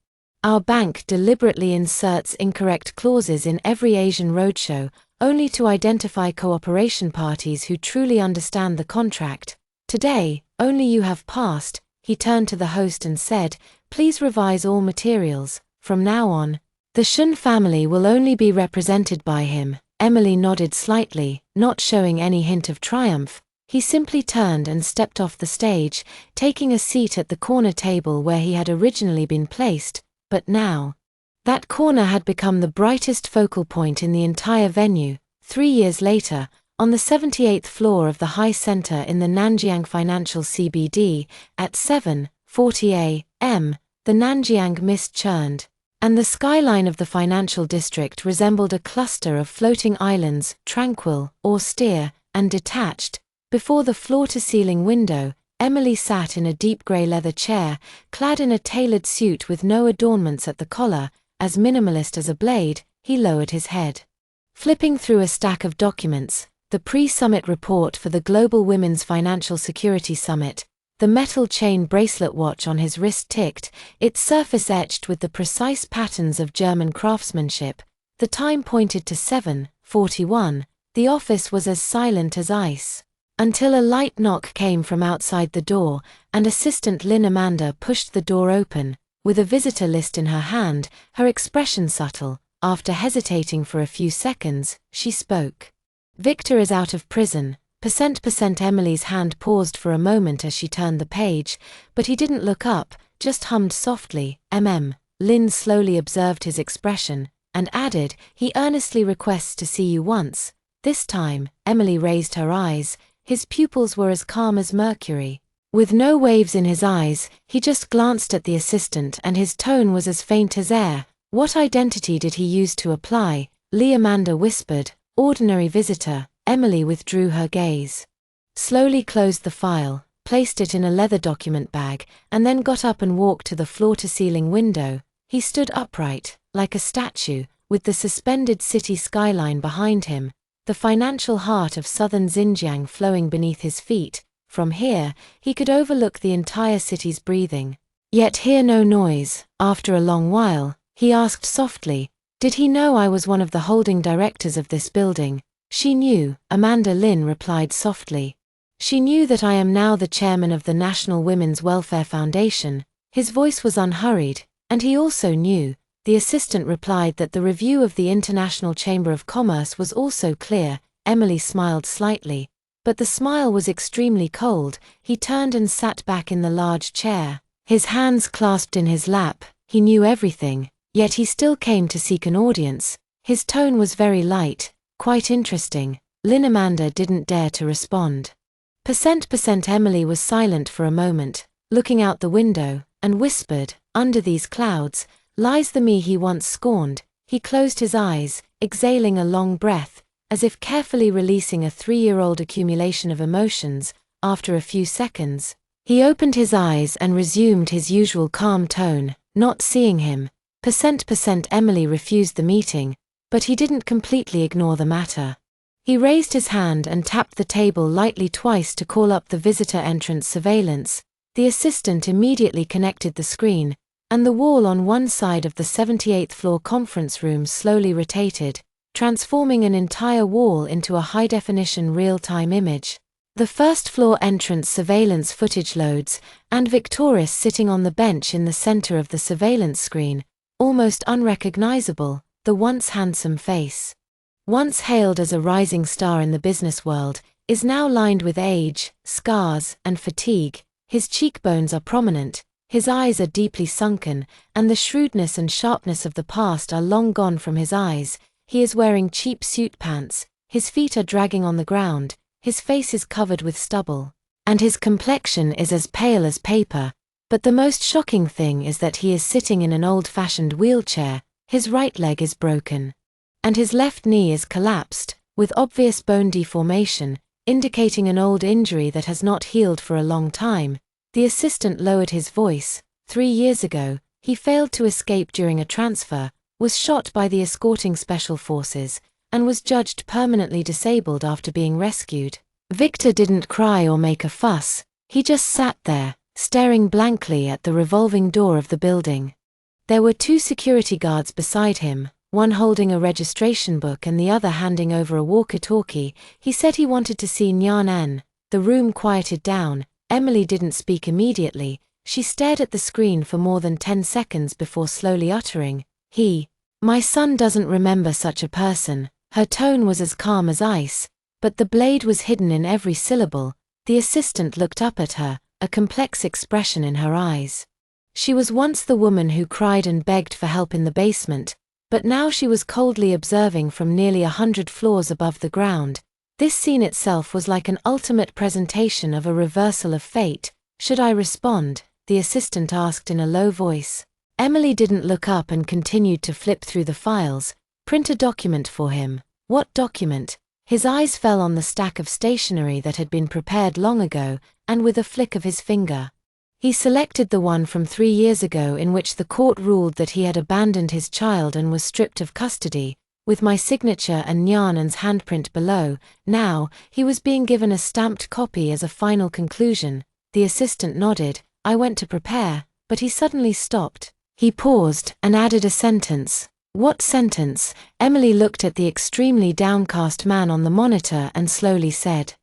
Our bank deliberately inserts incorrect clauses in every Asian roadshow, only to identify cooperation parties who truly understand the contract. Today, only you have passed." He turned to the host and said, "Please revise all materials. From now on, the Shin family will only be represented by him." Emily nodded slightly, not showing any hint of triumph. He simply turned and stepped off the stage, taking a seat at the corner table where he had originally been placed, but now that corner had become the brightest focal point in the entire venue. 3 years later, on the 78th floor of the High Center in the Nanjiang Financial CBD, at 7:40 a.m., the Nanjiang mist churned, and the skyline of the financial district resembled a cluster of floating islands, tranquil, austere, and detached. Before the floor-to-ceiling window, Emily sat in a deep grey leather chair, clad in a tailored suit with no adornments at the collar. As minimalist as a blade, he lowered his head. Flipping through a stack of documents, the pre-summit report for the Global Women's Financial Security Summit, the metal chain bracelet watch on his wrist ticked, its surface etched with the precise patterns of German craftsmanship. The time pointed to 7:41. The office was as silent as ice. Until a light knock came from outside the door, and assistant Lynn Amanda pushed the door open. With a visitor list in her hand, her expression subtle. After hesitating for a few seconds, she spoke. "Victor is out of prison." Emily's hand paused for a moment as she turned the page, but he didn't look up, just hummed softly, Lynn slowly observed his expression, and added, "He earnestly requests to see you once." This time, Emily raised her eyes. His pupils were as calm as mercury. With no waves in his eyes, he just glanced at the assistant and his tone was as faint as air. "What identity did he use to apply?" Lee Amanda whispered. "Ordinary visitor." Emily withdrew her gaze, slowly closed the file, placed it in a leather document bag, and then got up and walked to the floor-to-ceiling window. He stood upright, like a statue, with the suspended city skyline behind him, the financial heart of southern Xinjiang flowing beneath his feet. From here, he could overlook the entire city's breathing, yet hear no noise. After a long while, he asked softly, "Did he know I was one of the holding directors of this building?" "She knew," Amanda Lynn replied softly. "She knew that I am now the chairman of the National Women's Welfare Foundation." His voice was unhurried, and he also knew. The assistant replied that the review of the International Chamber of Commerce was also clear. Emily smiled slightly, but the smile was extremely cold. He turned and sat back in the large chair, his hands clasped in his lap. He knew everything, yet he still came to seek an audience. His tone was very light. "Quite interesting." Lynn Amanda didn't dare to respond. Emily was silent for a moment, looking out the window, and whispered, "Under these clouds lies the me he once scorned." He closed his eyes, exhaling a long breath, as if carefully releasing a 3-year-old accumulation of emotions. After a few seconds, he opened his eyes and resumed his usual calm tone. Not seeing him, Emily refused the meeting, but he didn't completely ignore the matter. He raised his hand and tapped the table lightly twice to call up the visitor entrance surveillance. The assistant immediately connected the screen, and the wall on one side of the 78th floor conference room slowly rotated, transforming an entire wall into a high-definition real-time image. The first-floor entrance surveillance footage loads, and Victoris sitting on the bench in the center of the surveillance screen, almost unrecognizable, the once handsome face, once hailed as a rising star in the business world, is now lined with age, scars, and fatigue. His cheekbones are prominent, his eyes are deeply sunken, and the shrewdness and sharpness of the past are long gone from his eyes. He is wearing cheap suit pants, his feet are dragging on the ground, his face is covered with stubble, and his complexion is as pale as paper. But the most shocking thing is that he is sitting in an old-fashioned wheelchair, his right leg is broken, and his left knee is collapsed, with obvious bone deformation, indicating an old injury that has not healed for a long time. The assistant lowered his voice. 3 years ago, he failed to escape during a transfer, was shot by the escorting special forces, and was judged permanently disabled after being rescued. Victor didn't cry or make a fuss, he just sat there, staring blankly at the revolving door of the building. There were 2 security guards beside him, one holding a registration book and the other handing over a walkie-talkie. He said he wanted to see Nyan-en. The room quieted down. Emily didn't speak immediately. She stared at the screen for more than 10 seconds before slowly uttering, My son doesn't remember such a person." Her tone was as calm as ice, but the blade was hidden in every syllable. The assistant looked up at her, a complex expression in her eyes. She was once the woman who cried and begged for help in the basement, but now she was coldly observing from nearly 100 floors above the ground. This scene itself was like an ultimate presentation of a reversal of fate. "Should I respond?" the assistant asked in a low voice. Emily didn't look up and continued to flip through the files. "Print a document for him." "What document?" His eyes fell on the stack of stationery that had been prepared long ago, and with a flick of his finger, he selected the one from 3 years ago in which the court ruled that he had abandoned his child and was stripped of custody, with my signature and Nyan-en's handprint below. Now, he was being given a stamped copy as a final conclusion. The assistant nodded. "I went to prepare," but he suddenly stopped. He paused and added a sentence. "What sentence?" Emily looked at the extremely downcast man on the monitor and slowly said,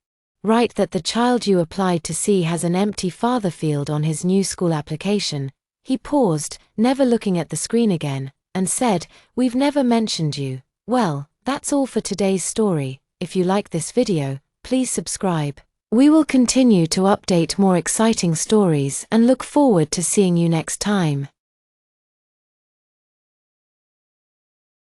"Write that the child you applied to see has an empty father field on his new school application." He paused, never looking at the screen again, and said, "We've never mentioned you." Well, that's all for today's story. If you like this video, please subscribe. We will continue to update more exciting stories and look forward to seeing you next time.